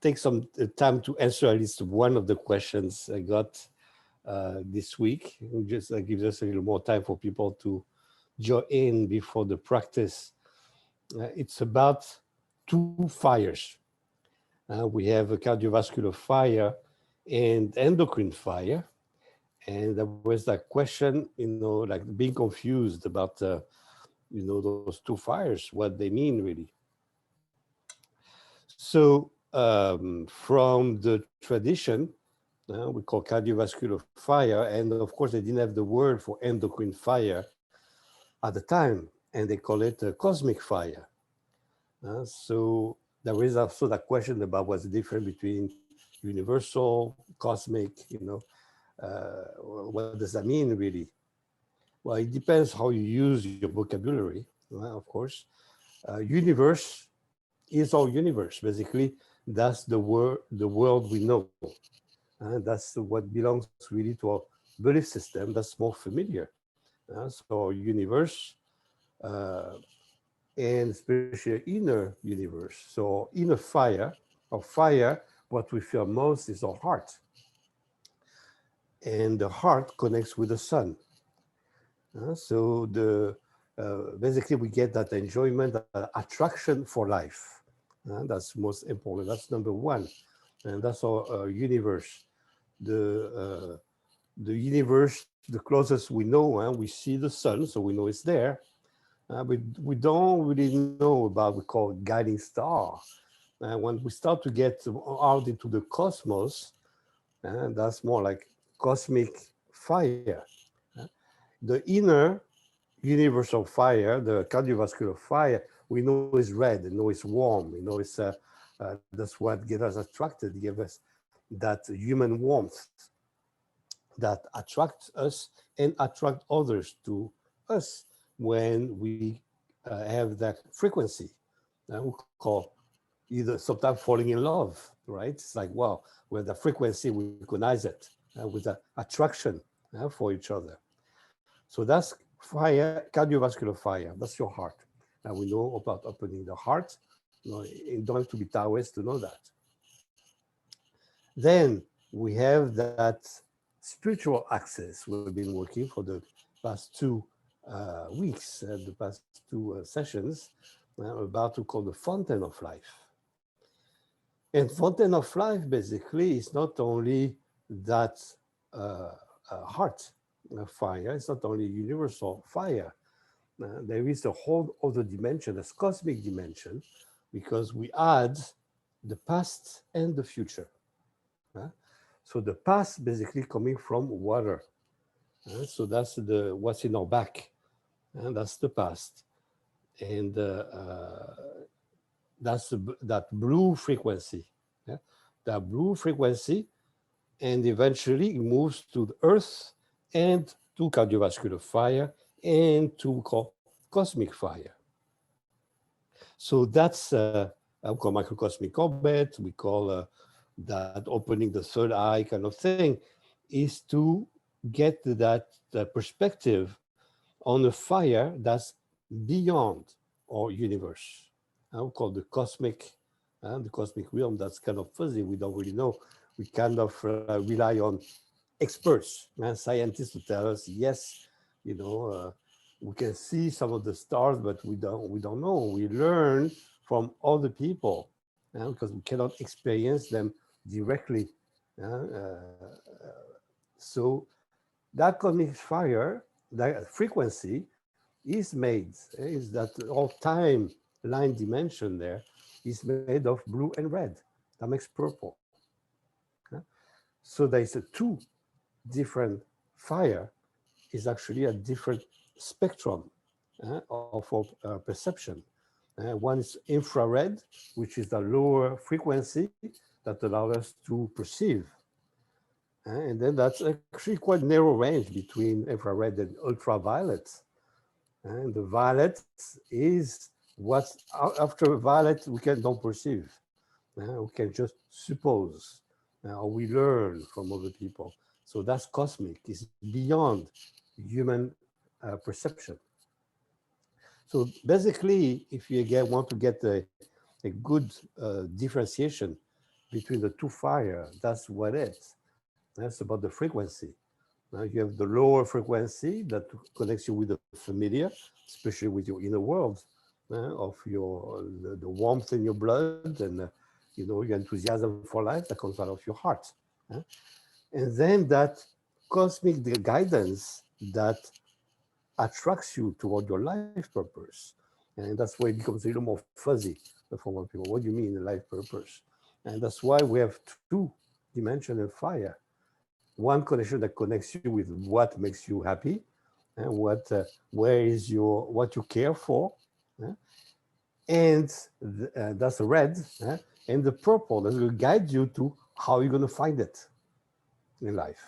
take some time to answer at least one of the questions I got this week. Just gives us a little more time for people to join in before the practice. It's about two fires. We have a cardiovascular fire and endocrine fire. And there was that question, like being confused about, those two fires, what they mean really. So from the tradition, we call cardiovascular fire, and of course they didn't have the word for endocrine fire at the time, and they call it a cosmic fire. So there is also that question about what's the difference between universal, cosmic, what does that mean really? Well, it depends how you use your vocabulary, of course. Universe is our universe. Basically, that's the world we know. And that's what belongs really to our belief system that's more familiar. So our universe, and especially inner universe. So inner fire, or fire, what we feel most is our heart. And the heart connects with the sun. So basically we get that enjoyment, attraction for life. That's most important. That's number one. And that's our universe. The universe, the closest we know, we see the sun, so we know it's there. We don't really know about what we call guiding star. When we start to get out into the cosmos, that's more like cosmic fire. The inner universal fire, the cardiovascular fire, we know is red, we know it's warm, we know it's that's what gets us attracted, give us that human warmth that attracts us and attract others to us when we have that frequency. We call either sometimes falling in love, right? It's like, wow, with the frequency, we recognize it with the attraction for each other. So that's fire, cardiovascular fire. That's your heart. And we know about opening the heart. You don't have to be Taoist to know that. Then we have that spiritual access we've been working for the past 2 weeks, the past 2 sessions, about to call the fountain of life. And fountain of life basically is not only that heart fire, it's not only universal fire. There is a whole other dimension, a cosmic dimension, because we add the past and the future. So the past basically coming from water. So that's what's in our back, and that's the past. And that's that blue frequency. That blue frequency, and eventually it moves to the earth and to cardiovascular fire and to cosmic fire. So that's we call microcosmic orbit, we call that opening the third eye kind of thing, is to get that perspective on a fire that's beyond our universe. We call the cosmic realm. That's kind of fuzzy. We don't really know. We kind of rely on experts and scientists to tell us, yes, we can see some of the stars, but we don't know. We learn from other people because we cannot experience them directly. So that cosmic fire, that frequency is that all time line dimension there is made of blue and red. That makes purple. So there is a 2 different fire is actually a different spectrum of perception. One is infrared, which is the lower frequency that allows us to perceive. And then that's actually quite narrow range between infrared and ultraviolet. And the violet is what's after violet we don't perceive. We can just suppose, or we learn from other people. So that's cosmic, it's beyond human perception. So basically, if you want to get a good differentiation between the two fire. That's what it is. That's about the frequency. Now you have the lower frequency that connects you with the familiar, especially with your inner world, of your the warmth in your blood and your enthusiasm for life that comes out of your heart. And then that cosmic guidance that attracts you toward your life purpose. And that's why it becomes a little more fuzzy for more people. What do you mean, life purpose? And that's why we have two-dimensional fire. One connection that connects you with what makes you happy, and where is what you care for, and that's the red, and the purple that will guide you to how you're going to find it in life.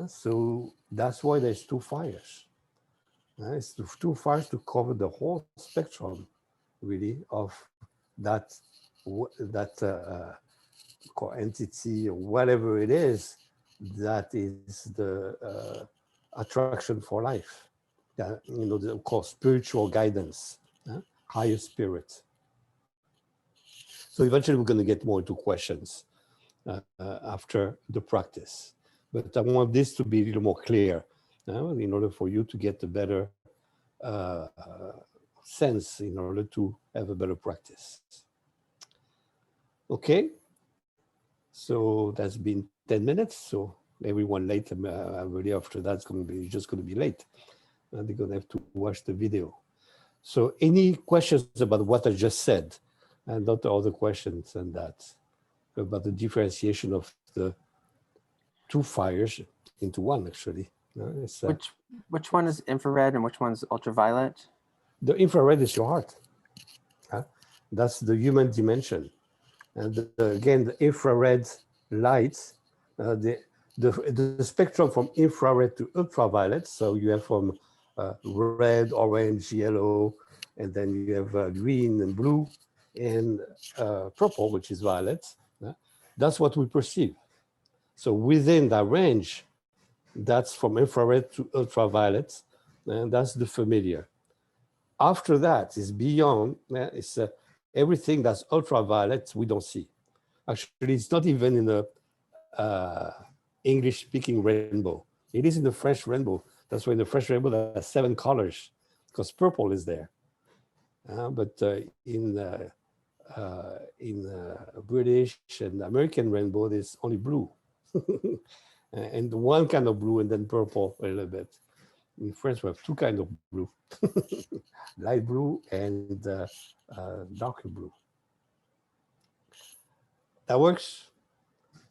So that's why there's two fires. It's the two fires to cover the whole spectrum, really, of that entity or whatever it is that is the attraction for life. Of course, spiritual guidance, higher spirit. So eventually we're going to get more into questions after the practice. But I want this to be a little more clear in order for you to get a better sense, in order to have a better practice. Okay, so that's been 10 minutes. So everyone late, really after that's going to be just going to be late. And they're going to have to watch the video. So any questions about what I just said, and not the other questions and that, about the differentiation of the two fires into one, actually. Which one is infrared and which one's ultraviolet? The infrared is your heart. That's the human dimension. And again, the infrared light, the spectrum from infrared to ultraviolet. So you have from red, orange, yellow, and then you have green and blue and purple, which is violet. That's what we perceive. So within that range, that's from infrared to ultraviolet, and that's the familiar. After that is beyond, it's everything that's ultraviolet we don't see. Actually, it's not even in the English-speaking rainbow. It is in the French rainbow. That's why in the French rainbow there are 7 colors, because purple is there. But in British and American rainbow, there's only blue. And one kind of blue and then purple a little bit. In France, we have 2 kinds of blue, light blue and darker blue. That works.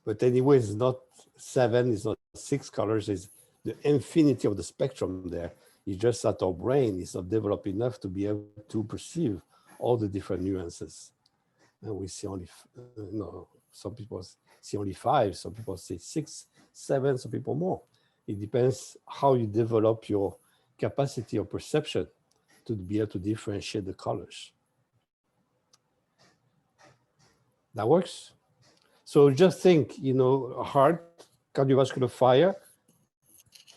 But anyway, it's not 7, it's not 6 colors, it's the infinity of the spectrum there. It's just that our brain is not developed enough to be able to perceive all the different nuances. And we see only, some people see only 5, some people see 6, 7, some people more. It depends how you develop your capacity of perception to be able to differentiate the colors. That works? So just think, heart, cardiovascular fire,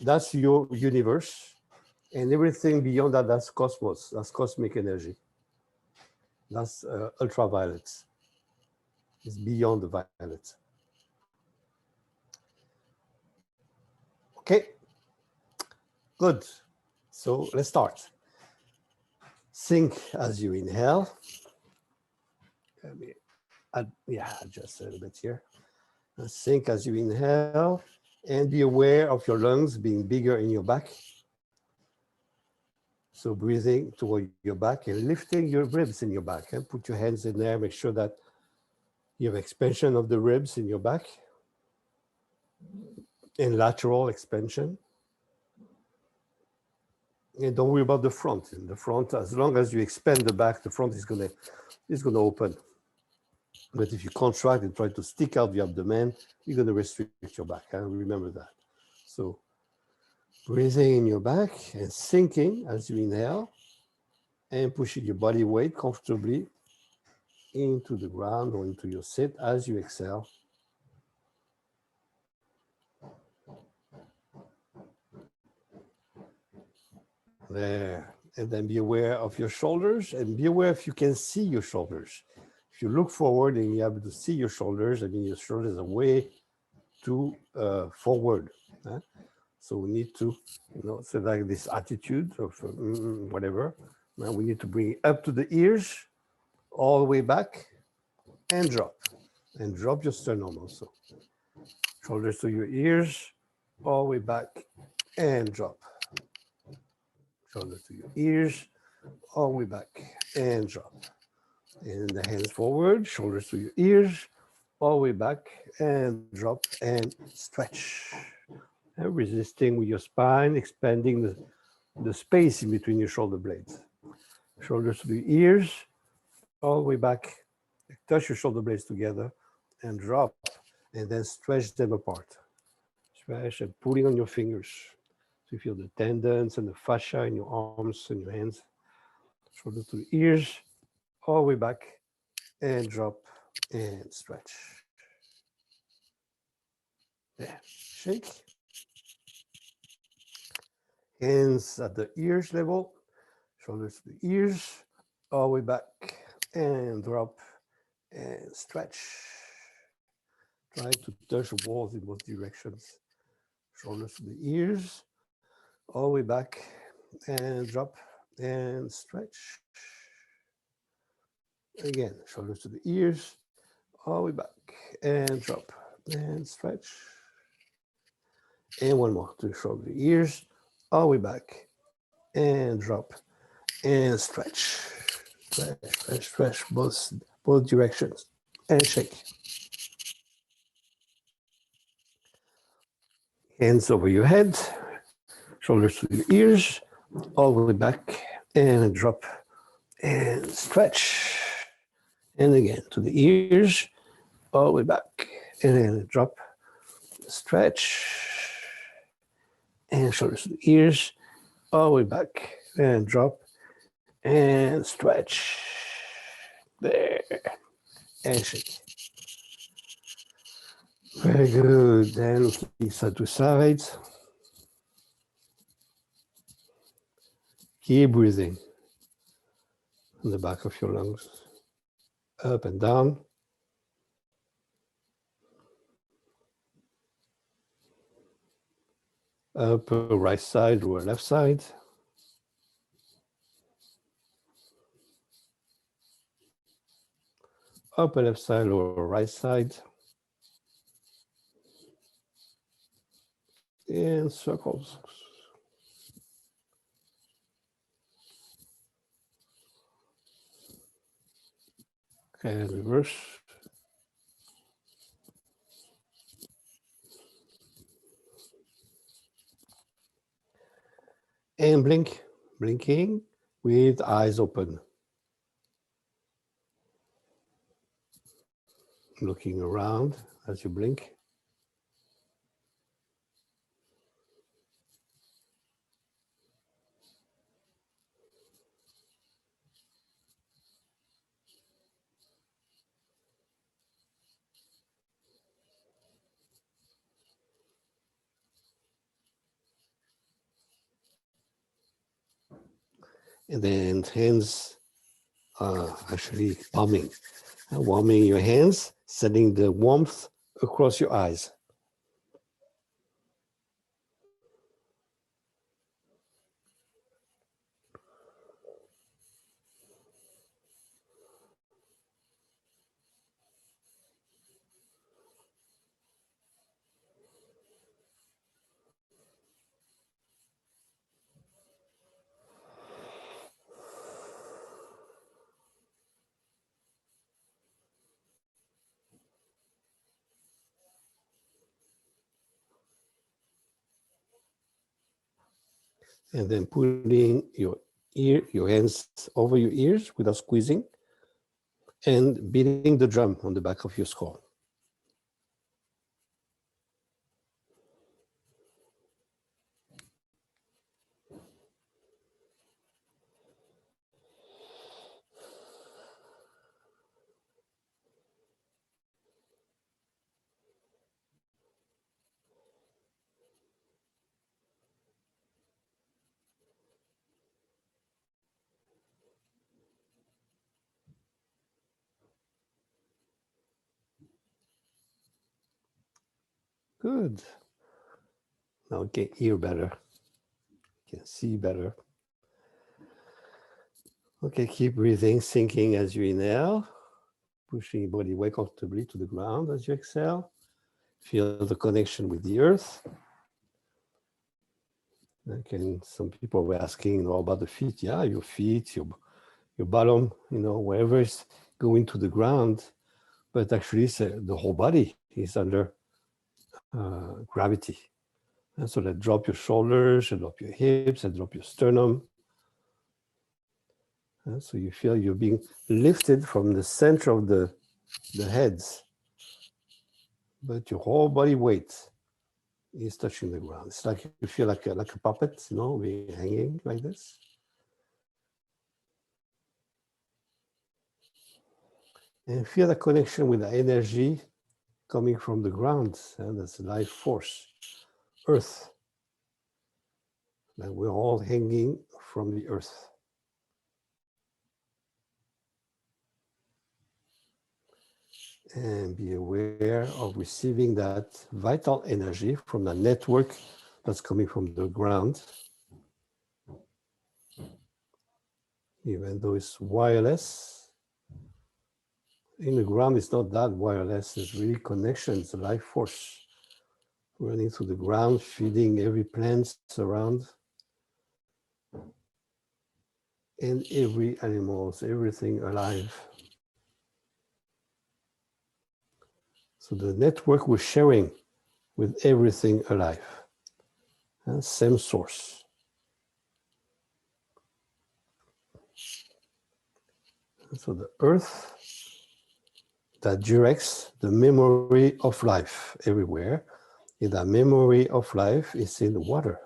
that's your universe. And everything beyond that, that's cosmos, that's cosmic energy. That's ultraviolet. It's beyond the violet. Okay, good. So let's start. Think as you inhale. Let me adjust a little bit here. Think as you inhale and be aware of your lungs being bigger in your back. So breathing toward your back and lifting your ribs in your back. And put your hands in there. Make sure that you have expansion of the ribs in your back and lateral expansion. And don't worry about the front. In the front, as long as you expand the back, the front is gonna open. But if you contract and try to stick out the abdomen, you're gonna restrict your back. Remember that. So breathing in your back and sinking as you inhale and pushing your body weight comfortably into the ground or into your sit as you exhale. There. And then be aware of your shoulders and be aware if you can see your shoulders. If you look forward and you're able to see your shoulders, I mean, your shoulders are way too forward. Huh? So we need to, so like this attitude of whatever. Now we need to bring it up to the ears, all the way back, and drop. And drop your sternum also. Shoulders to your ears, all the way back, and drop. Shoulders to your ears, all the way back, and drop. And the hands forward, shoulders to your ears, all the way back, and drop, and stretch. And resisting with your spine, expanding the space in between your shoulder blades. Shoulders to the ears, all the way back, touch your shoulder blades together, and drop, and then stretch them apart. Stretch and pulling on your fingers. So you feel the tendons and the fascia in your arms and your hands. Shoulders to the ears, all the way back, and drop, and stretch. There, shake. Hands at the ears level, shoulders to the ears, all the way back, and drop, and stretch. Try to touch the walls in both directions. Shoulders to the ears, all the way back, and drop, and stretch. Again, shoulders to the ears, all the way back, and drop, and stretch. And one more to shoulder the ears, all the way back, and drop, and stretch. Stretch, stretch, stretch, both directions, and shake. Hands over your head, shoulders to your ears, all the way back, and drop, and stretch. And again, to the ears, all the way back, and then drop, stretch, and shoulders to the ears, all the way back, and drop, and stretch. There, and shake. Very good. Then looking side to side. Keep breathing on the back of your lungs, up and down. Upper right side, lower left side. Upper left side, lower right side. And circles. And reverse. And blink, blinking with eyes open. Looking around as you blink. And then hands actually warming your hands, sending the warmth across your eyes. And then putting your hands over your ears without squeezing, and beating the drum on the back of your skull. Good. Now you can hear better. You can see better. Okay, keep breathing, sinking as you inhale, pushing your body way comfortably to the ground as you exhale. Feel the connection with the earth. Okay, some people were asking, about the feet. Yeah, your feet, your bottom, wherever it's going to the ground, but actually the whole body is under gravity. And so that drop your shoulders, and drop your hips, and drop your sternum. And so you feel you're being lifted from the center of the heads, but your whole body weight is touching the ground. It's like you feel like a puppet, being hanging like this. And feel the connection with the energy coming from the ground, and that's life force, earth. And we're all hanging from the earth. And be aware of receiving that vital energy from the network that's coming from the ground. Even though it's wireless, in the ground it's not that wireless, it's really connection, it's a life force running through the ground, feeding every plant around, and every animal, everything alive. So the network we're sharing with everything alive, same source. And so the earth that directs the memory of life everywhere, and that memory of life is in the water.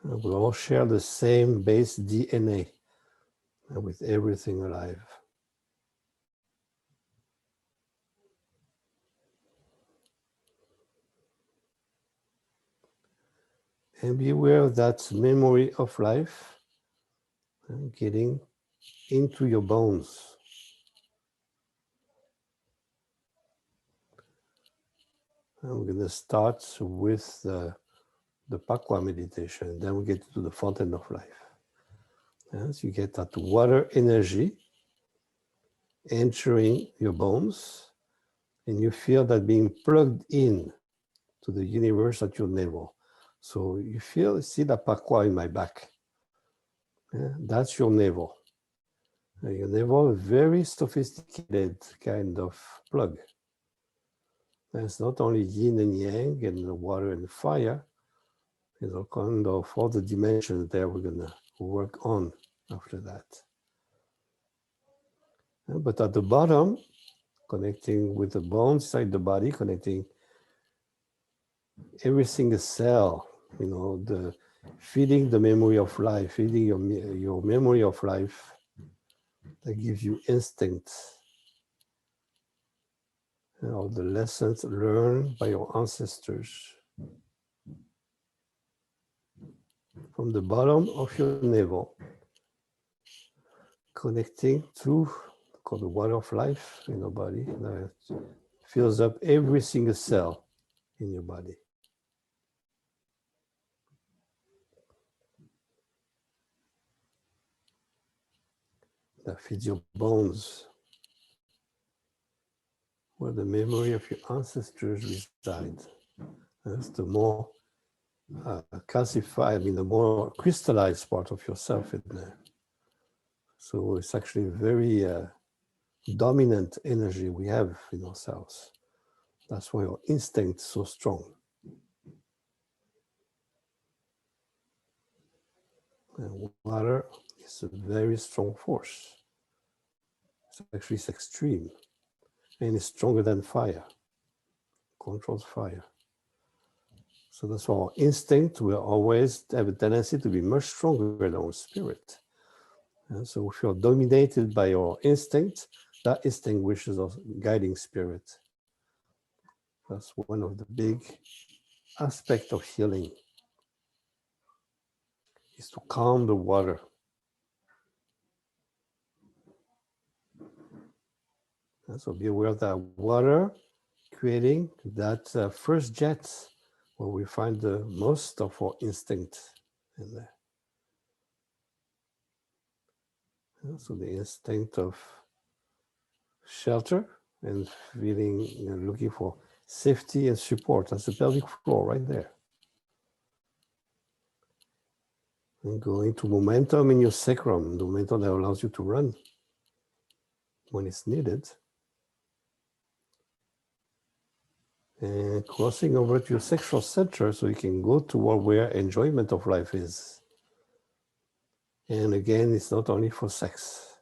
And we all share the same base DNA with everything alive. And be aware of that memory of life getting into your bones. And we're going to start with the Pakua meditation, then we get to the fountain of life. So you get that water energy entering your bones, and you feel that being plugged in to the universe at your navel. So you see the Pakua in my back. That's your navel. Your navel, a very sophisticated kind of plug. And it's not only yin and yang and the water and fire, kind of all the dimensions there we're going to work on after that. But at the bottom, connecting with the bones inside the body, connecting every single cell, feeding the memory of life, feeding your memory of life that gives you instinct. All the lessons learned by your ancestors. From the bottom of your navel, connecting to called the water of life in your body that fills up every single cell in your body. That feeds your bones, where the memory of your ancestors reside. That's the more calcified, the more crystallized part of yourself in there. So it's actually very dominant energy we have in ourselves. That's why our instinct is so strong. And water is a very strong force. It's extreme. And it's stronger than fire. Controls fire. So that's why our instinct will always have a tendency to be much stronger than our spirit. And so if you're dominated by your instinct, that extinguishes our guiding spirit. That's one of the big aspects of healing, is to calm the water. And so be aware that water creating that first jet where we find the most of our instinct in there. So the instinct of shelter and feeling, looking for safety and support. That's the pelvic floor right there. And going to momentum in your sacrum, the momentum that allows you to run when it's needed. And crossing over to your sexual center so you can go toward where enjoyment of life is. And again, it's not only for sex,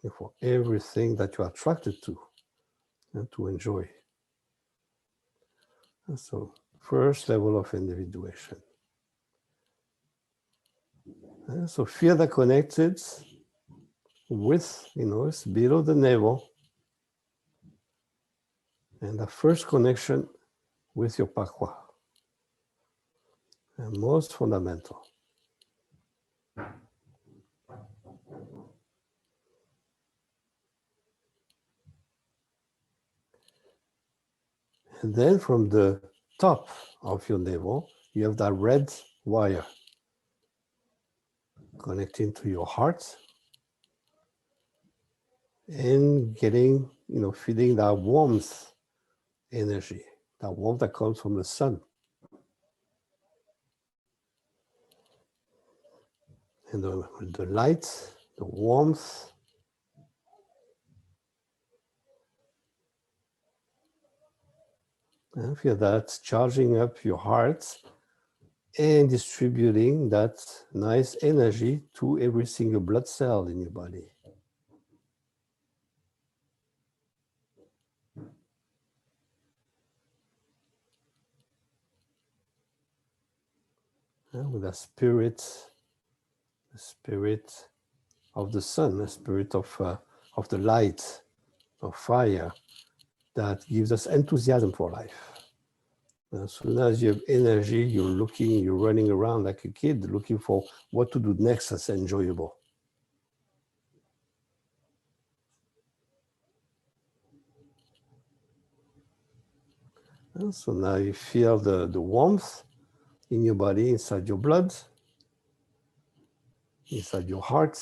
it's for everything that you're attracted to and to enjoy. And so, first level of individuation. And so feel that connected with, it's below the navel. And the first connection with your Pakua. And most fundamental. And then from the top of your navel, you have that red wire connecting to your heart and getting, feeling that warmth energy, that warmth that comes from the sun. And the light, the warmth, and feel that charging up your heart and distributing that nice energy to every single blood cell in your body. With the spirit of the sun, the spirit of the light, of fire, that gives us enthusiasm for life. As soon as you have energy, you're running around like a kid, looking for what to do next that's enjoyable. And so now you feel the warmth in your body, inside your blood, inside your heart.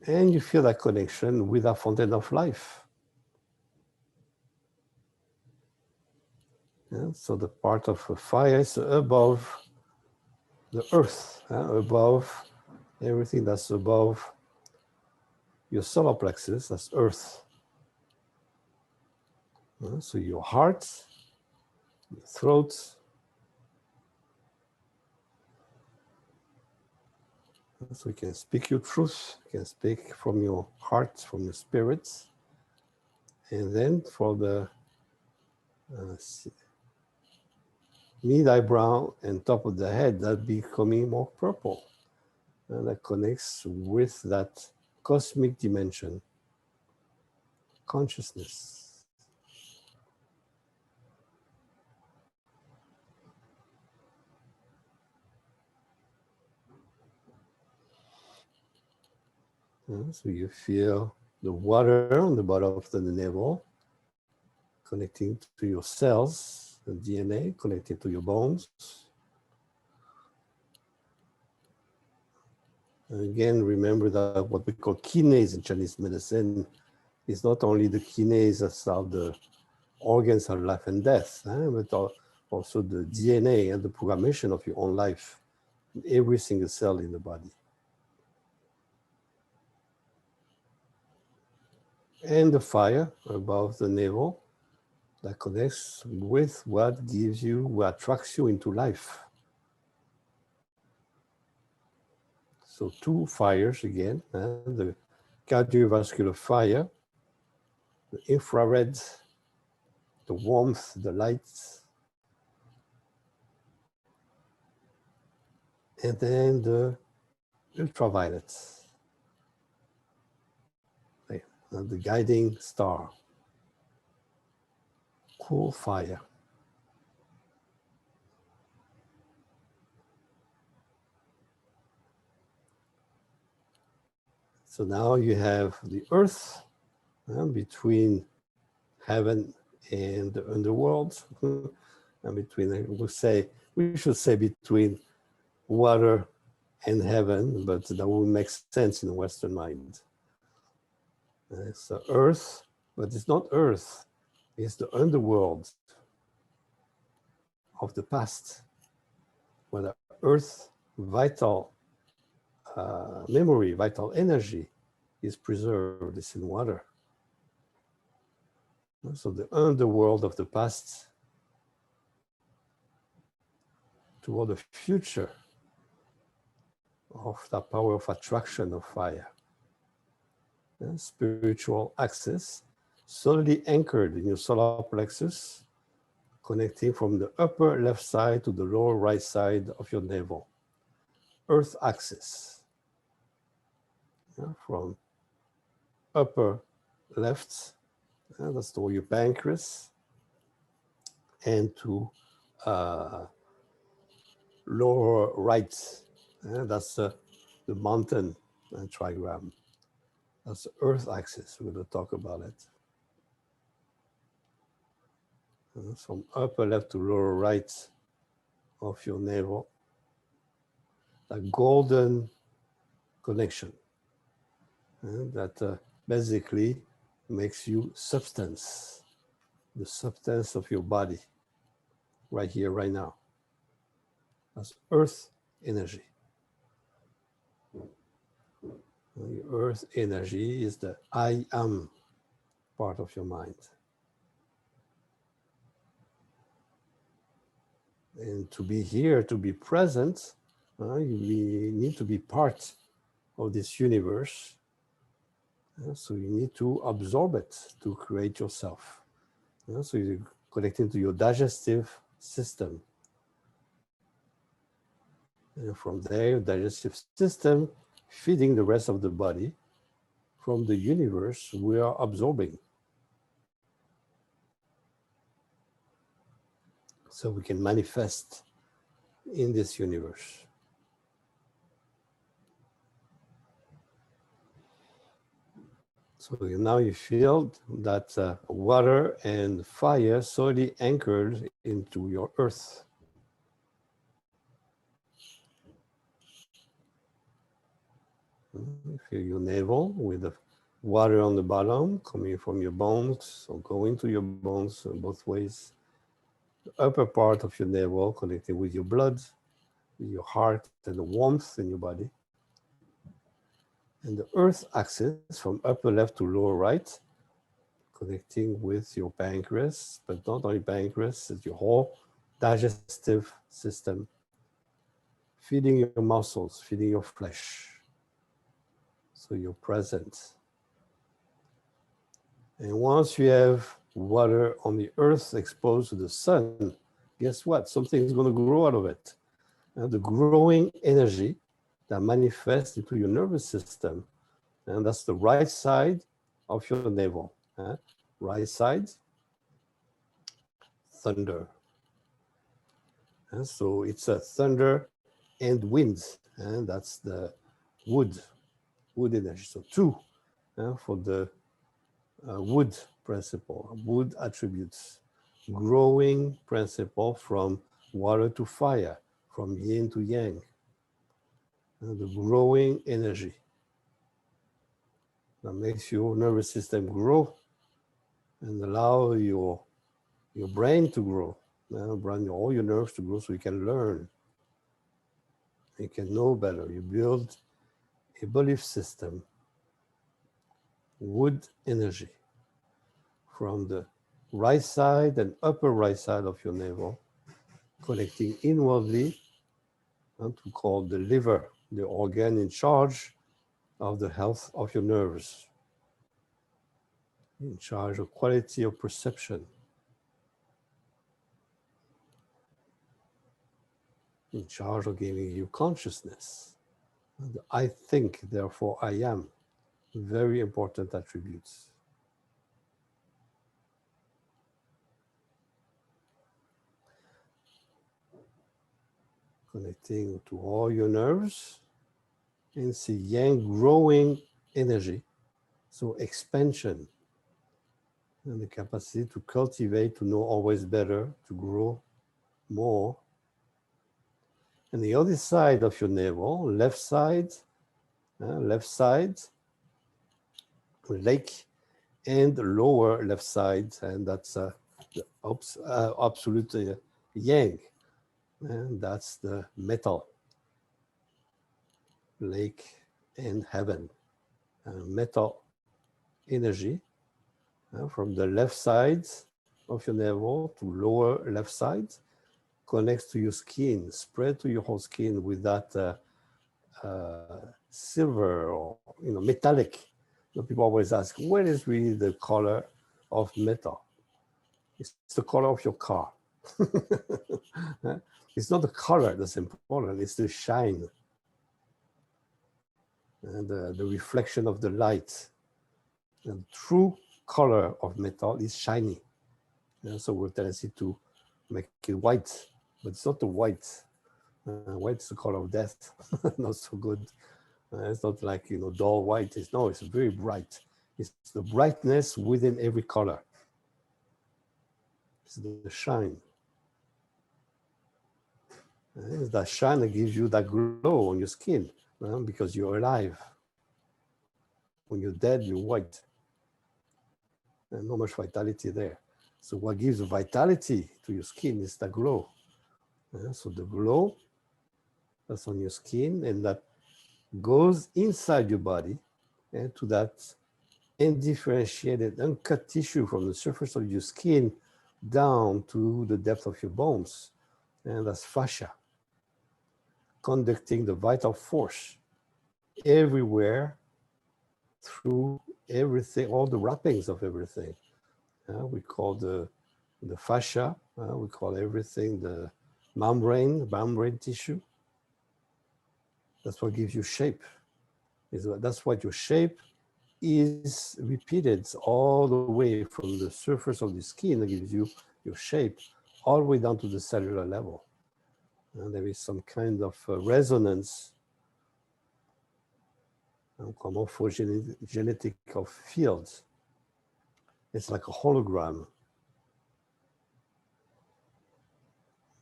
And you feel that connection with that fountain of life. And so the part of the fire is above the earth, above everything that's above your solar plexus, that's earth. So your heart, your throat, so you can speak your truth, you can speak from your heart, from your spirit. And then for the mid-eyebrow and top of the head, that becoming more purple. And that connects with that cosmic dimension, consciousness. So you feel the water on the bottom of the navel, connecting to your cells, the DNA, connecting to your bones. And again, remember that what we call kines in Chinese medicine is not only the kines that are the organs of life and death, but also the DNA and the programmation of your own life in every single cell in the body. And the fire above the navel that connects with what gives you, what attracts you into life. So two fires again, the cardiovascular fire, the infrared, the warmth, the light, and then the ultraviolet, the guiding star, cool fire. So now you have the earth between heaven and the underworld, and between, we should say between water and heaven, but that would make sense in a Western mind. It's the earth, but it's not earth, it's the underworld of the past, where the earth vital memory, vital energy is preserved, it's in water. So the underworld of the past toward the future of the power of attraction of fire. Spiritual access, solidly anchored in your solar plexus, connecting from the upper left side to the lower right side of your navel. Earth axis, from upper left, that's toward your pancreas, and to lower right, that's the mountain trigram. That's the earth axis, we're going to talk about it. From upper left to lower right of your navel, a golden connection that basically makes you substance, the substance of your body, right here, right now. That's earth energy. The earth energy is the I am part of your mind. And to be here, to be present, you need to be part of this universe. So you need to absorb it to create yourself. So you're connecting to your digestive system. And from there, your digestive system feeding the rest of the body. From the universe, we are absorbing. So we can manifest in this universe. So now you feel that water and fire solidly anchored into your earth. You feel your navel with the water on the bottom coming from your bones, or going to your bones both ways. The upper part of your navel connected with your blood, with your heart, and the warmth in your body. And the earth axis from upper left to lower right, connecting with your pancreas, but not only pancreas, it's your whole digestive system, feeding your muscles, feeding your flesh. So you're present. And once you have water on the earth exposed to the sun, guess what? Something is going to grow out of it. And the growing energy that manifests into your nervous system, and that's the right side of your navel. Right side, thunder. And so it's a thunder and wind, and that's the wood energy. So two for the wood principle, wood attributes, growing principle from water to fire, from yin to yang, the growing energy that makes your nervous system grow and allow your brain to grow, all your nerves to grow so you can learn, you can know better, you build a belief system, wood energy, from the right side and upper right side of your navel, connecting inwardly to call the liver, the organ in charge of the health of your nerves, in charge of quality of perception, in charge of giving you consciousness. I think, therefore I am. Very important attributes. Connecting to all your nerves, and see yang growing energy, so expansion, and the capacity to cultivate, to know always better, to grow more. And the other side of your navel, left side, lake, and lower left side, and that's the absolute yang, and that's the metal, lake and heaven, metal energy from the left side of your navel to lower left side, connects to your skin, spread to your whole skin with that silver or metallic. People always ask, what is really the color of metal? It's the color of your car. It's not the color that's important, it's the shine and the reflection of the light. And the true color of metal is shiny. So we're tendency to make it white, but it's not the white. White is the color of death, not so good. It's not like, dull white. It's very bright. It's the brightness within every color. It's the shine. It's that shine that gives you that glow on your skin because you're alive. When you're dead, you're white. And not much vitality there. So what gives vitality to your skin is the glow. So the glow that's on your skin and that goes inside your body and to that undifferentiated, uncut tissue from the surface of your skin down to the depth of your bones. And that's fascia, conducting the vital force everywhere through everything, all the wrappings of everything. We call the fascia, we call everything the membrane tissue. That's what gives you shape. That's what your shape is repeated all the way from the surface of the skin that gives you your shape all the way down to the cellular level. And there is some kind of resonance, morphogenetic of fields. It's like a hologram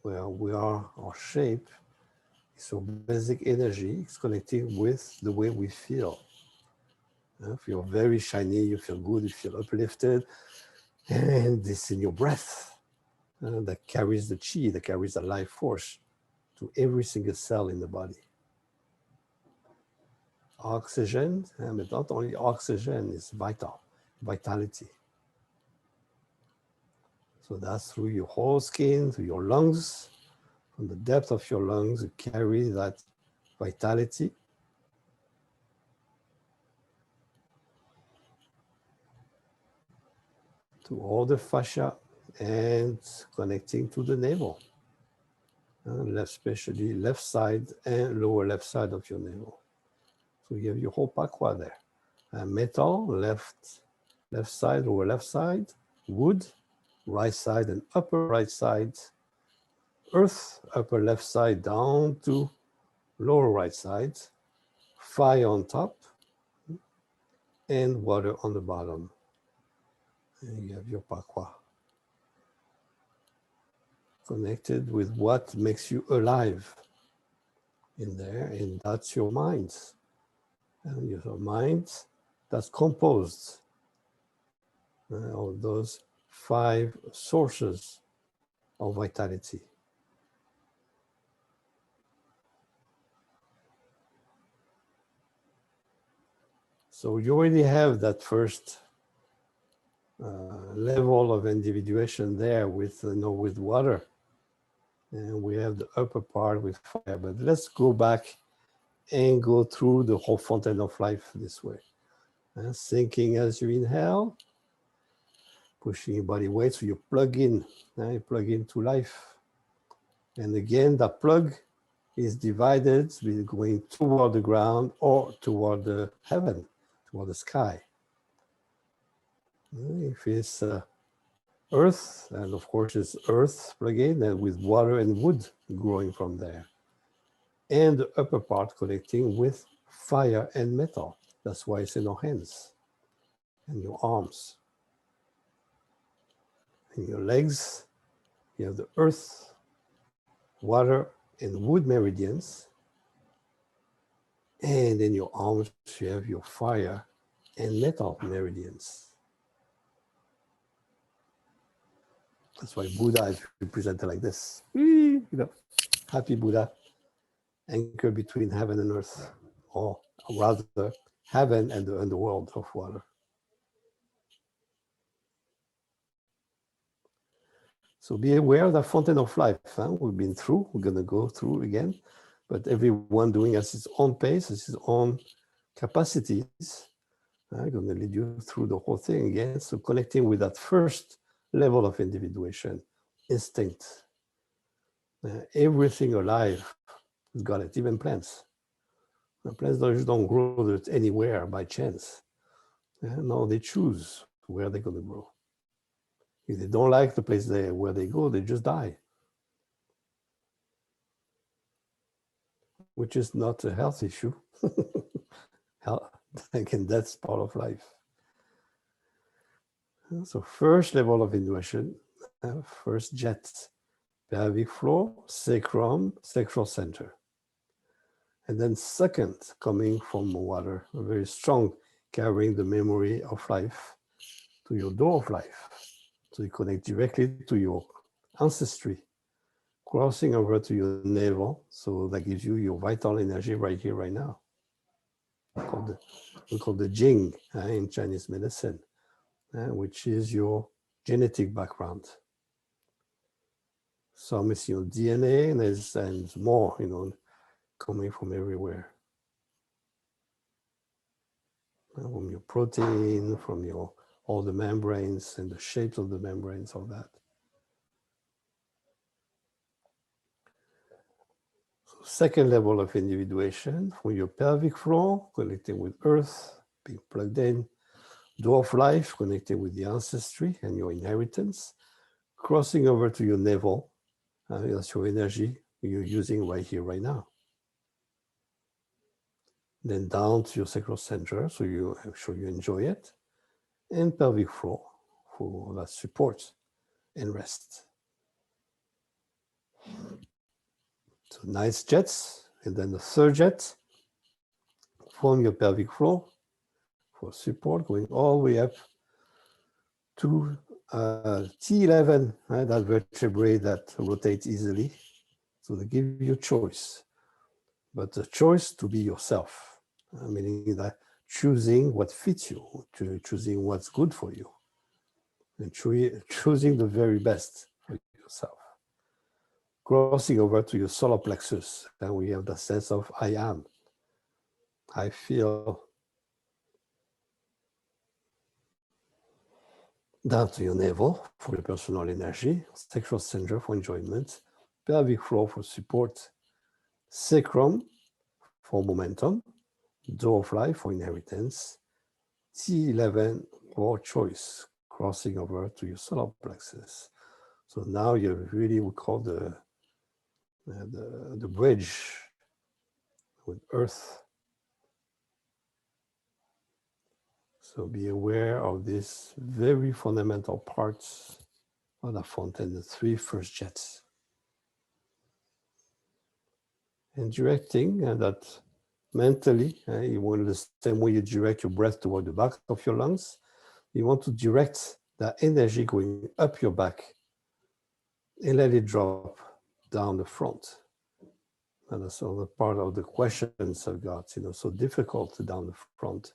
where we are, our shape. So basic energy is connecting with the way we feel. If you're very shiny, you feel good, you feel uplifted, and this in your breath that carries the chi, that carries the life force to every single cell in the body. Oxygen, but not only oxygen, is vitality. So that's through your whole skin, through your lungs. From the depth of your lungs, you carry that vitality. To all the fascia and connecting to the navel. Especially left side and lower left side of your navel. So you have your whole pakua there. Metal, left side, lower left side. Wood, right side and upper right side. Earth, upper left side down to lower right side. Fire on top and water on the bottom. And you have your pakua. Connected with what makes you alive in there, and that's your mind. And your mind that's composed of those 5 sources of vitality. So you already have that first level of individuation there with water. And we have the upper part with fire. But let's go back and go through the whole fountain of life this way. Sinking as you inhale, pushing your body weight so you plug in. You plug into life. And again, that plug is divided with going toward the ground or toward the heaven, toward the sky. If it's earth, and of course it's earth plug in, and with water and wood growing from there. And the upper part connecting with fire and metal, That's why it's in our hands and your arms. In your legs, you have the earth, water, and wood meridians. And in your arms, you have your fire and metal meridians. That's why Buddha is represented like this. You know, happy Buddha, anchor between heaven and earth, or rather heaven and the underworld of water. So be aware of the fountain of life. We've been through, we're going to go through again, but everyone doing at his own pace, at his own capacities. I'm going to lead you through the whole thing again. So connecting with that first level of individuation, instinct. Everything alive has got it, even plants. Plants don't grow anywhere by chance. No, they choose where they're going to grow. If they don't like the place where they go, they just die. Which is not a health issue. Again, that's part of life. So first level of intuition, first jet, pelvic floor, sacrum, sacral center. And then second, coming from water, very strong, carrying the memory of life to your door of life. So you connect directly to your ancestry, crossing over to your navel. So that gives you your vital energy right here, right now. We call the Jing in Chinese medicine, which is your genetic background. Some is your DNA, and there's more, coming from everywhere. From your protein, from all the membranes and the shapes of the membranes, all that. So second level of individuation, from your pelvic floor, connecting with earth, being plugged in, door of life, connecting with the ancestry and your inheritance, crossing over to your navel, that's your energy you're using right here, right now. Then down to your sacral center, so I'm sure you enjoy it, and pelvic floor for that support and rest. So nice jets, and then the third jet from your pelvic floor for support, going all the way up to T11, that vertebrae that rotates easily. So they give you a choice, but a choice to be yourself, meaning that choosing what fits you, choosing what's good for you, and choosing the very best for yourself. Crossing over to your solar plexus, and we have the sense of I am. I feel. Down to your navel for your personal energy, sacral center for enjoyment, pelvic floor for support, sacrum for momentum, door of life for inheritance, T11 for choice, crossing over to your solar plexus. So now you really would call the bridge with earth. So be aware of these very fundamental parts of the fountain, the three first jets. And directing that mentally, you want to the same way you direct your breath toward the back of your lungs, you want to direct that energy going up your back and let it drop down the front. And that's all the part of the questions I've got, so difficult down the front.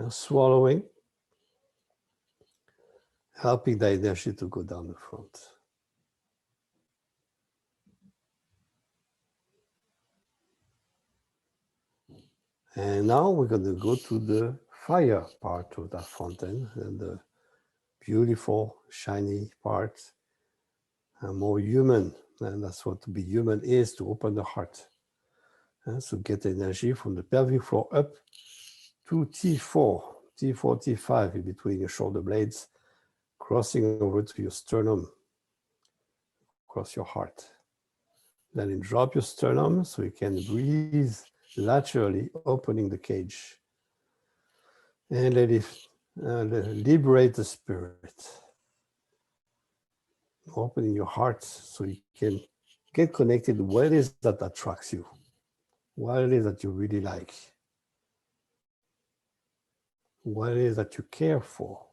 Now swallowing, helping the energy to go down the front. And now we're going to go to the fire part of that fountain, and the beautiful, shiny part, and more human. And that's what to be human is, to open the heart. And so get energy from the pelvic floor up to T4, T5 in between your shoulder blades, crossing over to your sternum, across your heart. Then you drop your sternum so you can breathe laterally, opening the cage And let it liberate the spirit. Opening your heart so you can get connected to what it is that attracts you, what it is that you really like, what it is that you care for,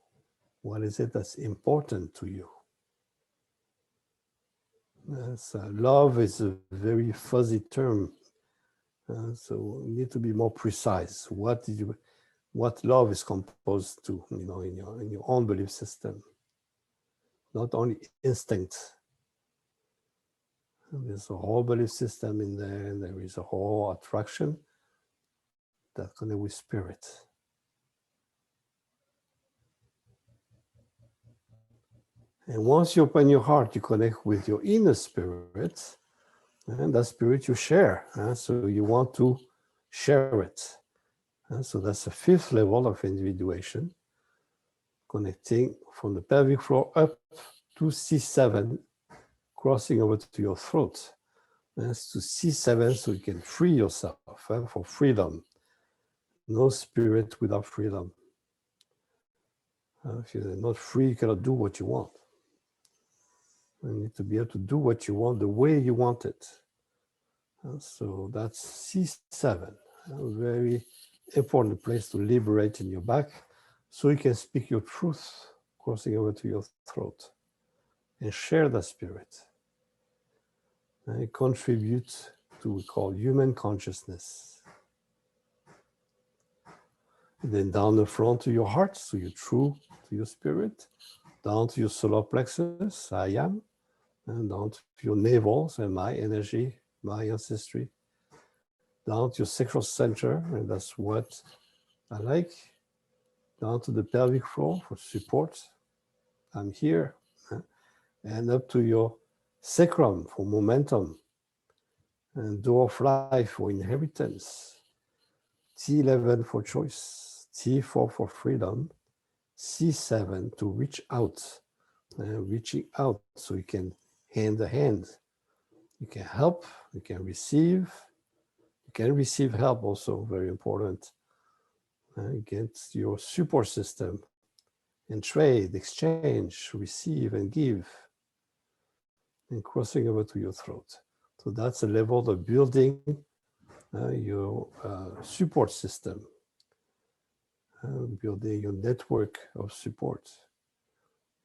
what is it that's important to you. Love is a very fuzzy term, so you need to be more precise. What love is composed to, in your own belief system. Not only instinct. There's a whole belief system in there, and there is a whole attraction that connects with spirit. And once you open your heart, you connect with your inner spirit, and that spirit you share. So you want to share it. So that's the fifth level of individuation, connecting from the pelvic floor up to C7, crossing over to your throat. That's to C7 so you can free yourself for freedom. No spirit without freedom. If you're not free, you cannot do what you want. You need to be able to do what you want the way you want it. So that's C7, a very important place to liberate in your back so you can speak your truth, crossing over to your throat, and share the spirit. And contribute to what we call human consciousness. Then down the front to your heart, so you're true to your spirit, down to your solar plexus, I am, and down to your navel, so my energy, my ancestry, down to your sacral center, and that's what I like, down to the pelvic floor for support, I'm here, and up to your sacrum for momentum, and door of life for inheritance, T11 for choice, T4 for freedom, C7 to reach out, reaching out so you can hand the hand. You can help, you can receive help also, very important. Get your support system and trade, exchange, receive and give, and crossing over to your throat. So that's a level of building your support system, building your network of support,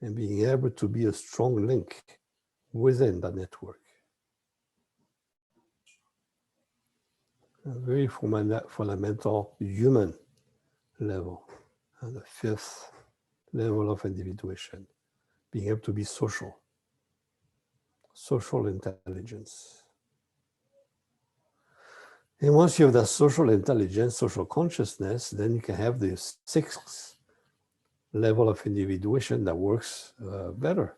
and being able to be a strong link within that network. A very fundamental human level, and the fifth level of individuation, being able to be social intelligence. And once you have that social intelligence, social consciousness, then you can have the sixth level of individuation that works better.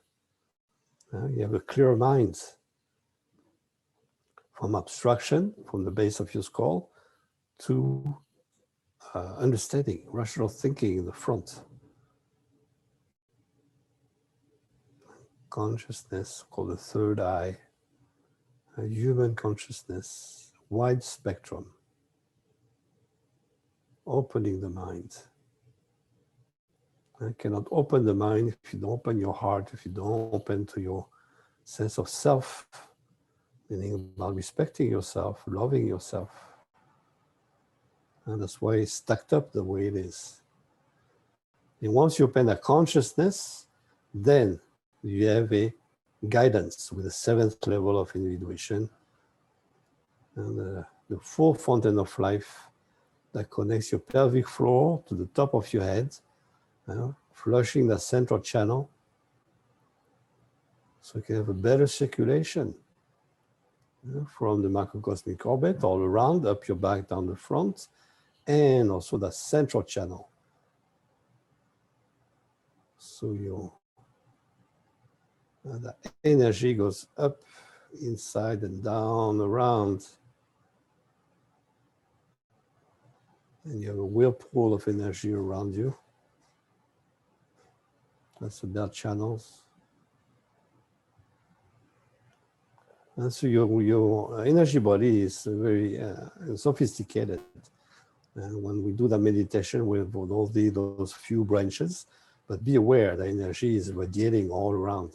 You have a clear mind from abstraction, from the base of your skull, to understanding, rational thinking in the front. Consciousness called the third eye, human consciousness, wide spectrum, opening the mind. I cannot open the mind if you don't open your heart, if you don't open to your sense of self, meaning about respecting yourself, loving yourself. And that's why it's stacked up the way it is. And once you open that consciousness, then you have a guidance with the seventh level of individuation, and the full fountain of life that connects your pelvic floor to the top of your head, flushing the central channel so you can have a better circulation from the macrocosmic orbit all around, up your back, down the front, and also the central channel. So the energy goes up, inside and down, around. And you have a whirlpool of energy around you. That's the belt channels. And so your energy body is very sophisticated. And when we do the meditation, we have those few branches, but be aware the energy is radiating all around.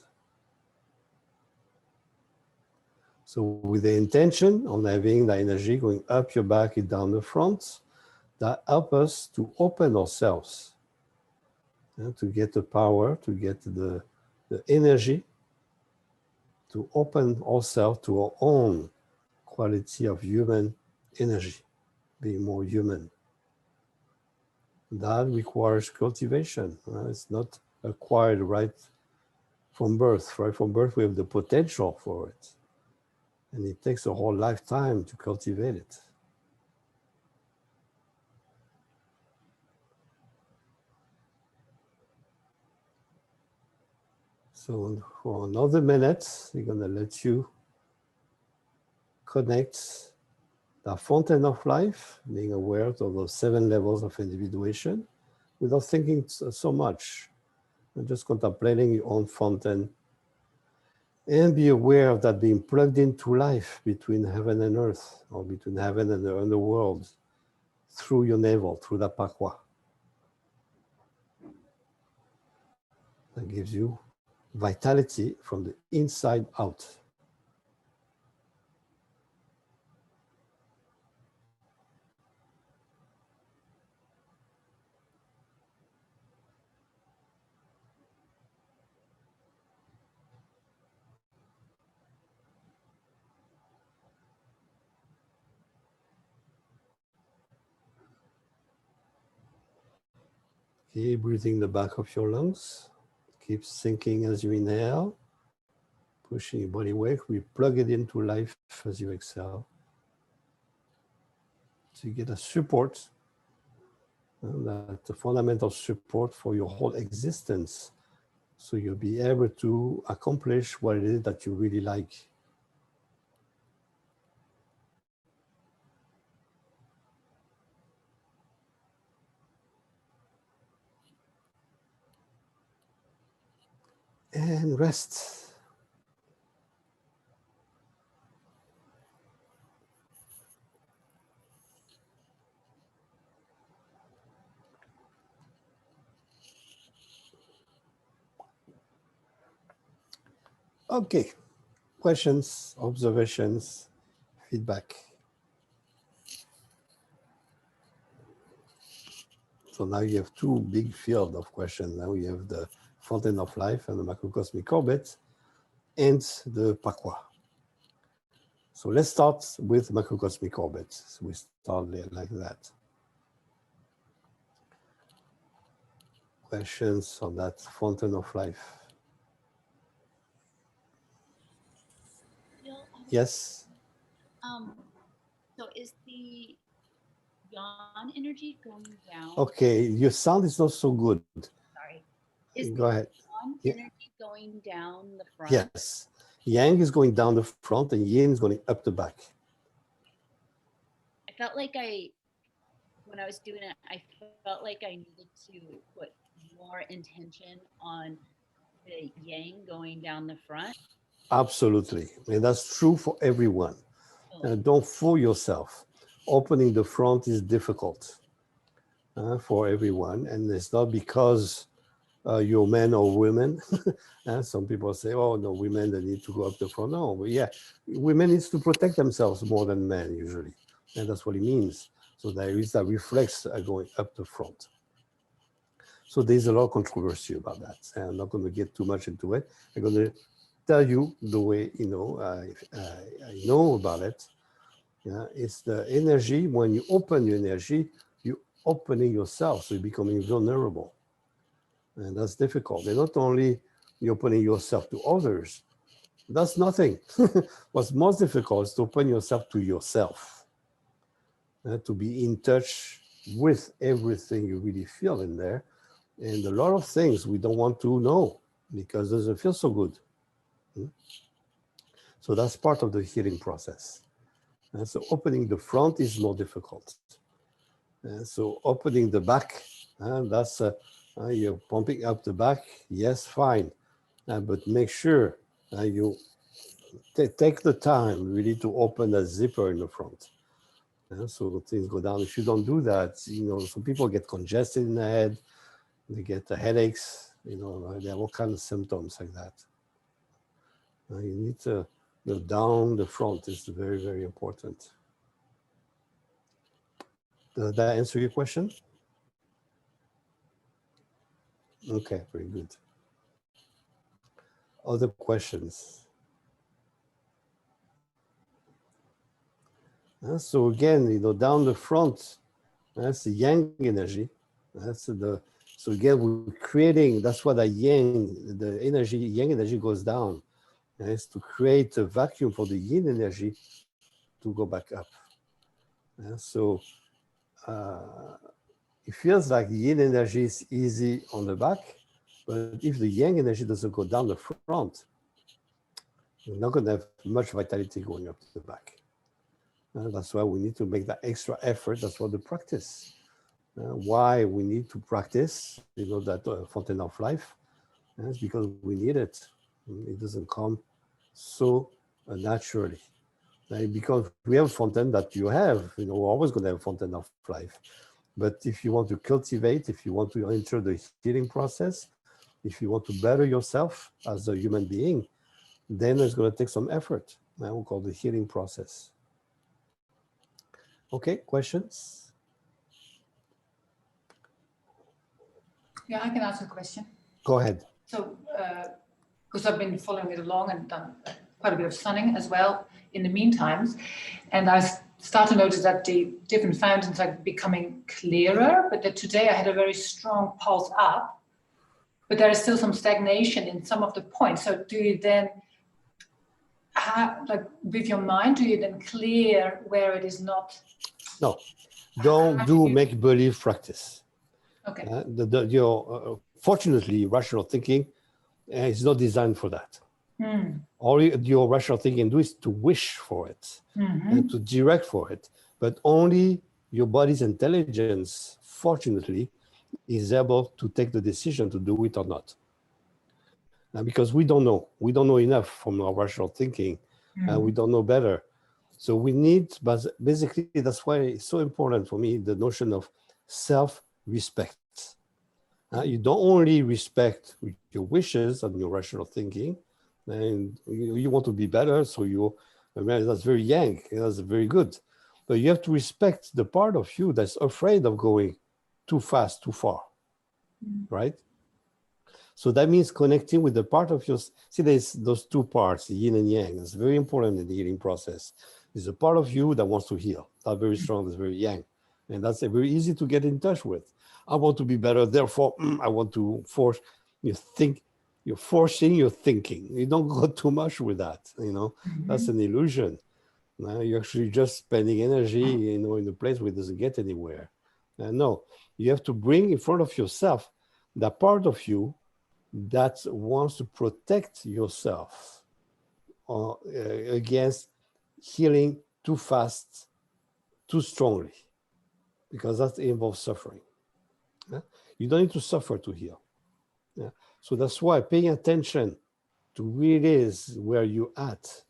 So with the intention of having the energy going up your back and down the front, that helps us to open ourselves, to get the power, to get the energy, to open ourselves to our own quality of human energy, being more human. That requires cultivation. It's not acquired right from birth. Right from birth, we have the potential for it. And it takes a whole lifetime to cultivate it. So for another minute, we're going to let you connect the fountain of life, being aware of those 7 levels of individuation, without thinking so much. And just contemplating your own fountain. And be aware of that being plugged into life between heaven and earth, or between heaven and the underworld, through your navel, through the Pakua. That gives you vitality from the inside out. Keep breathing the back of your lungs. Keep sinking as you inhale, pushing your body away. We plug it into life as you exhale. So you get a support, that the fundamental support for your whole existence. So you'll be able to accomplish what it is that you really like. And rest. Okay, questions, observations, feedback. So now you have 2 big fields of questions. Now you have the fountain of life and the macrocosmic orbit and the Pakua. So let's start with macrocosmic orbit. So we start like that. Questions on that fountain of life? Yes. So is the yawn energy going down? Okay, your sound is not so good. Sorry. Is Go ahead. yawn energy going down the front? Yes. Yang is going down the front and yin is going up the back. I felt like when I was doing it, I felt like I needed to put more intention on the yang going down the front. Absolutely. And that's true for everyone. Don't fool yourself. Opening the front is difficult for everyone. And it's not because you're men or women. Some people say, oh, no, women, they need to go up the front. No, but yeah, women need to protect themselves more than men usually. And that's what it means. So there is that reflex going up the front. So there's a lot of controversy about that. And I'm not going to get too much into it. I'm going to tell you the way, I know about it. Yeah, it's the energy. When you open your energy, you're opening yourself. So you're becoming vulnerable. And that's difficult. And not only you're opening yourself to others, that's nothing. What's most difficult is to open yourself to yourself. To be in touch with everything you really feel in there. And a lot of things we don't want to know because it doesn't feel so good. So that's part of the healing process. And so opening the front is more difficult. And so opening the back, that's you're pumping up the back. Yes, fine. But make sure you take the time really to open that zipper in the front. So things go down. If you don't do that, some people get congested in the head, they get headaches, they have all kinds of symptoms like that. You need to down the front is very, very important. Does that answer your question? Okay, very good. Other questions? So again, down the front, that's the yang energy. So again, we're creating, that's what the yang energy goes down. And it's to create a vacuum for the yin energy to go back up. So it feels like the yin energy is easy on the back, but if the yang energy doesn't go down the front, you're not going to have much vitality going up to the back. That's why we need to make that extra effort. That's what the practice. Why we need to practice, that fountain of life. It's because we need it. It doesn't come so naturally. Because we have a fountain that you have, we're always going to have a fountain of life. But if you want to cultivate, if you want to enter the healing process, if you want to better yourself as a human being, then it's going to take some effort. We call the healing process. Okay, questions? Yeah, I can ask a question. Go ahead. So, because I've been following it along and done quite a bit of sunning as well in the meantime, and I start to notice that the different fountains are becoming clearer, but that today I had a very strong pulse up, but there is still some stagnation in some of the points. So do you then, like with your mind, do you then clear where it is not? No, don't do make-believe practice. Okay. Fortunately, rational thinking is not designed for that. All your rational thinking can do is to wish for it and to direct for it. But only your body's intelligence, fortunately, is able to take the decision to do it or not. Because we don't know. We don't know enough from our rational thinking. We don't know better. So we need, but basically, that's why it's so important for me, the notion of self-respect. You don't only respect your wishes and your rational thinking, and you want to be better, so that's very yang, that's very good. But you have to respect the part of you that's afraid of going too fast, too far, right? So that means connecting with the part of your, see, there's those two parts, yin and yang. It's very important in the healing process. There's a part of you that wants to heal. That's very strong, that's very yang. And that's very easy to get in touch with. I want to be better, therefore I want to force, you're forcing your thinking. You don't go too much with that, that's an illusion. You're actually just spending energy, in a place where it doesn't get anywhere. No, you have to bring in front of yourself that part of you that wants to protect yourself against healing too fast, too strongly, because that involves suffering. You don't need to suffer to heal. So that's why paying attention to really is where you're at.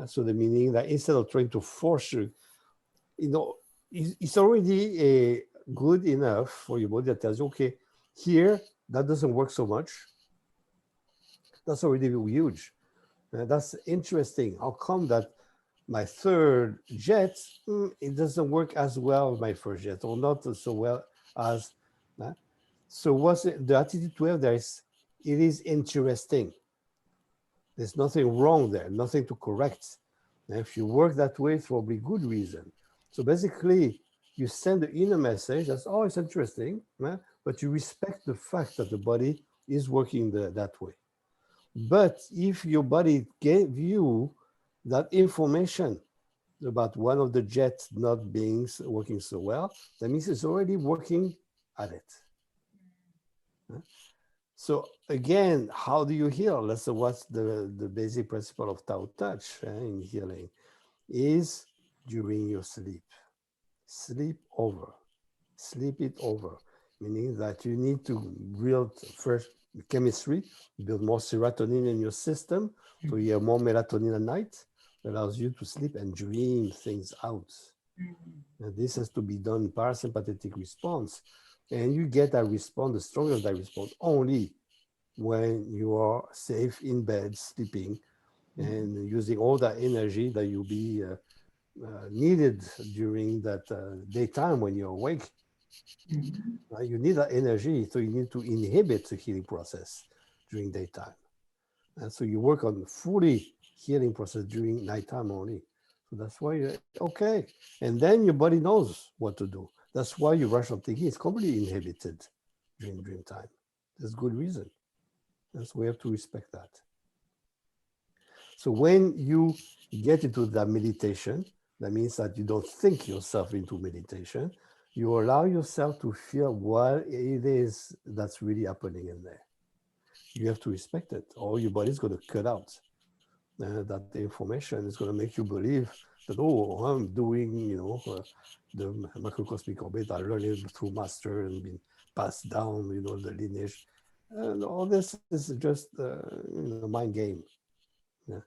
So the meaning that instead of trying to force you, it's already good enough for your body that tells you, okay, here, that doesn't work so much. That's already huge. That's interesting. How come that my third jet, it doesn't work as well as my first jet, or not so well as. So what's the attitude to have there is, it is interesting. There's nothing wrong there, nothing to correct. And if you work that way, it's probably good reason. So basically, you send the inner message that's, oh, it's interesting, but you respect the fact that the body is working that way. But if your body gave you that information about one of the jets not being working so well, that means it's already working at it. So again, how do you heal? That's what's the basic principle of Tao Touch in healing is during your sleep. Sleep over. Sleep it over. Meaning that you need to build first chemistry, build more serotonin in your system, so you have more melatonin at night, that allows you to sleep and dream things out. And this has to be done parasympathetic response. And you get that response, the stronger that response, only when you are safe in bed, sleeping, and using all that energy that you'll be needed during that daytime when you're awake. You need that energy, so you need to inhibit the healing process during daytime. And so you work on fully healing process during nighttime only. So that's why you're okay. And then your body knows what to do. That's why your rational thinking is completely inhibited during dream time. There's good reason. And so we have to respect that. So when you get into that meditation, that means that you don't think yourself into meditation. You allow yourself to feel what it is that's really happening in there. You have to respect it, or your body's going to cut out that information. Is going to make you believe that, oh, I'm doing, the macrocosmic orbit, I learned it through master and been passed down, the lineage. And all this is just, mind game. Yeah.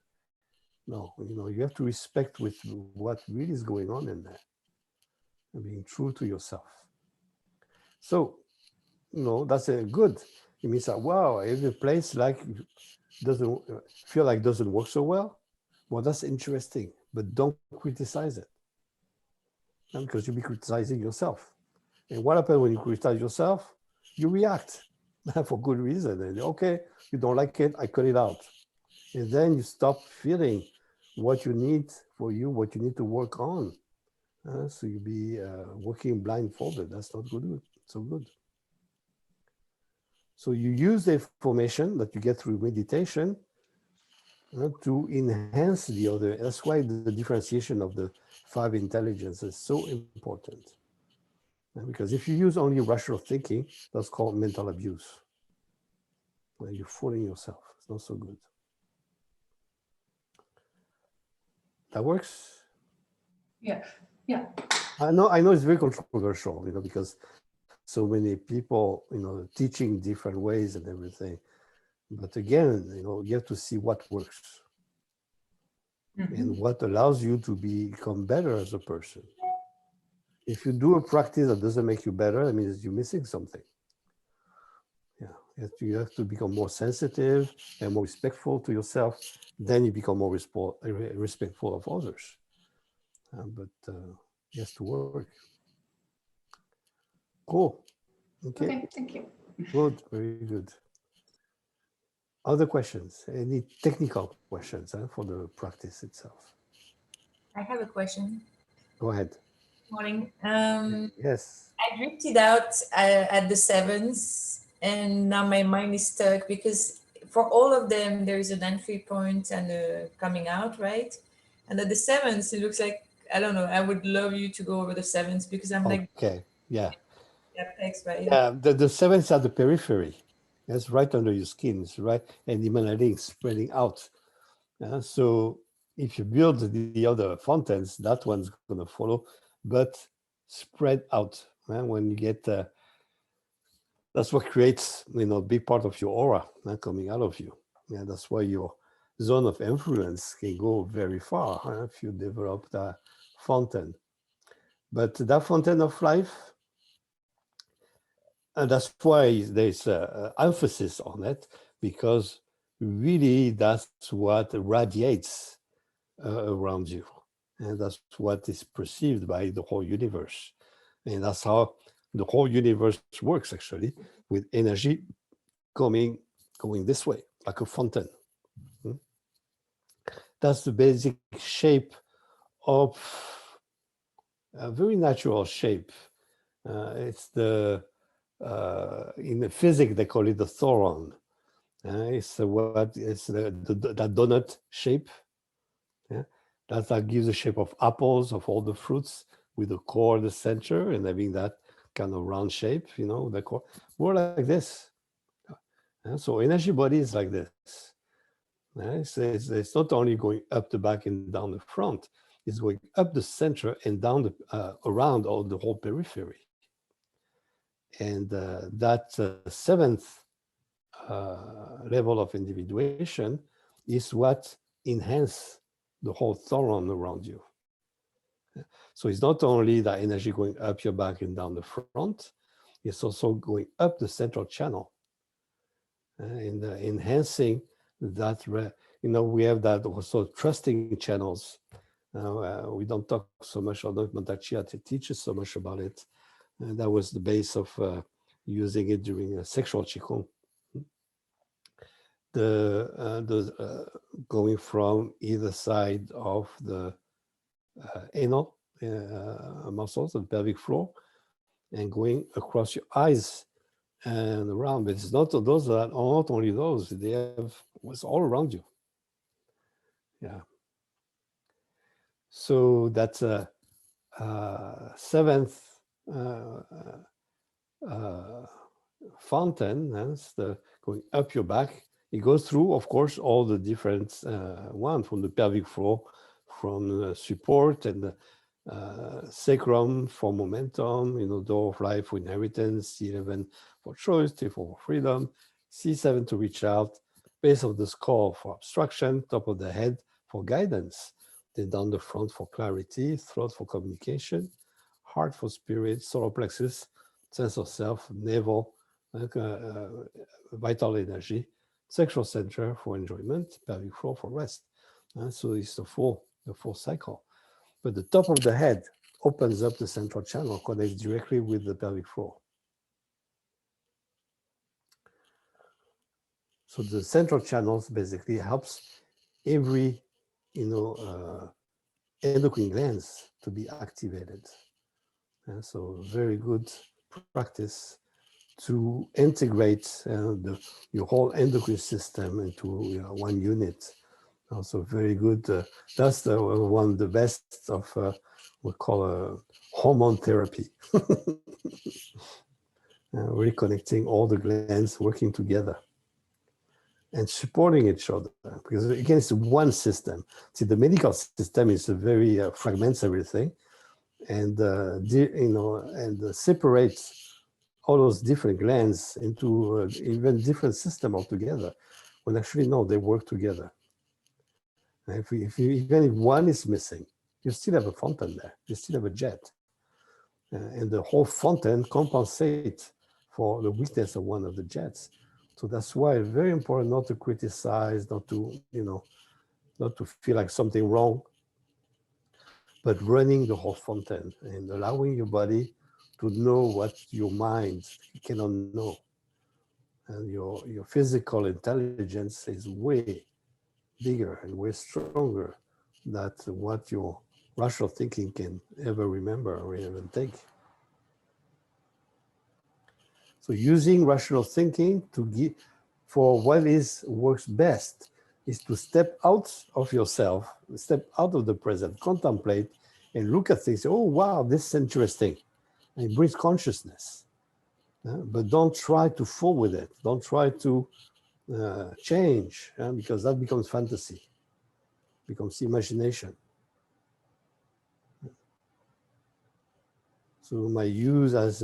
No, you have to respect with what really is going on in there and being true to yourself. So, that's a good. It means that, wow, every place doesn't feel like doesn't work so well. Well, that's interesting, but don't criticize it. Because you'll be criticizing yourself. And what happens when you criticize yourself? You react for good reason. And okay, you don't like it, I cut it out. And then you stop feeling what you need for you, what you need to work on. So you'll be working blindfolded. That's not good. So good. So you use the information that you get through meditation to enhance the other. That's why the differentiation of the 5 intelligences is so important. Because if you use only rational thinking, that's called mental abuse. You're fooling yourself. It's not so good. That works? Yeah. I know it's very controversial, because so many people, teaching different ways and everything. But again, you have to see what works and what allows you to become better as a person. If you do a practice that doesn't make you better, that means you're missing something. Yeah, you have to become more sensitive and more respectful to yourself. Then you become more respectful of others. But it has to work. Cool. Okay, thank you. Good, very good. Other questions? Any technical questions for the practice itself? I have a question. Go ahead. Morning. Yes. I drifted out at the 7s, and now my mind is stuck because for all of them, there is an entry point and a coming out, right? And at the 7s, it looks like, I don't know, I would love you to go over the 7s because I'm like, Okay, yeah. apex, right? Yeah, the 7s are the periphery. That's right under your skin, it's right, and emanating, spreading out. So if you build the other fountains, that one's going to follow, but spread out. When you get, that's what creates, a big part of your aura coming out of you. And that's why your zone of influence can go very far if you develop that fountain. But that fountain of life, and that's why there's emphasis on it, because really that's what radiates around you. And that's what is perceived by the whole universe. And that's how the whole universe works, actually, with energy going this way, like a fountain. That's the basic shape of a very natural shape. It's in the physics, they call it the thoron. It's that donut shape. Yeah? That gives the shape of apples, of all the fruits, with the core, the center, and having that kind of round shape, the core. More like this. So energy body is like this. It's not only going up the back and down the front, it's going up the center and down around all the whole periphery. And that 7th level of individuation is what enhances the whole thoron around you. So it's not only that energy going up your back and down the front, it's also going up the central channel and enhancing that. We have that also trusting channels. We don't talk so much, although Montachi teaches so much about it. And that was the base of using it during sexual qigong. Going from either side of the anal muscles, the pelvic floor, and going across your eyes and around. But it's not those are not only those; they have what's all around you. Yeah. So that's a seventh fountain. That's the going up your back. It goes through, of course, all the different ones from the pelvic floor, from the support and the sacrum for momentum, door of life for inheritance, C11 for choice, T4 for freedom, C7 to reach out, base of the skull for obstruction, top of the head for guidance, then down the front for clarity, throat for communication, heart for spirit, solar plexus, sense of self, navel, vital energy, sexual center for enjoyment, pelvic floor for rest. So it's the full cycle. But the top of the head opens up the central channel, connects directly with the pelvic floor. So the central channels basically helps every, endocrine glands to be activated. And so very good practice to integrate your whole endocrine system into one unit. Also very good. That's one of the best of we call hormone therapy. Reconnecting all the glands working together and supporting each other, because again, it's one system. See, the medical system is a very fragments everything, and separates all those different glands into even different system altogether. When actually no, they work together. And even if one is missing, you still have a fountain there. You still have a jet, and the whole fountain compensates for the weakness of one of the jets. So that's why it's very important not to criticize, not to feel like something wrong, but running the whole fountain and allowing your body to know what your mind cannot know. And your physical intelligence is way bigger and way stronger than what your rational thinking can ever remember or even think. So using rational thinking to give for what works best is to step out of yourself, step out of the present, contemplate and look at things. Oh, wow, this is interesting. And it brings consciousness. But don't try to fool with it. Don't try to change, because that becomes fantasy, becomes imagination. So my use as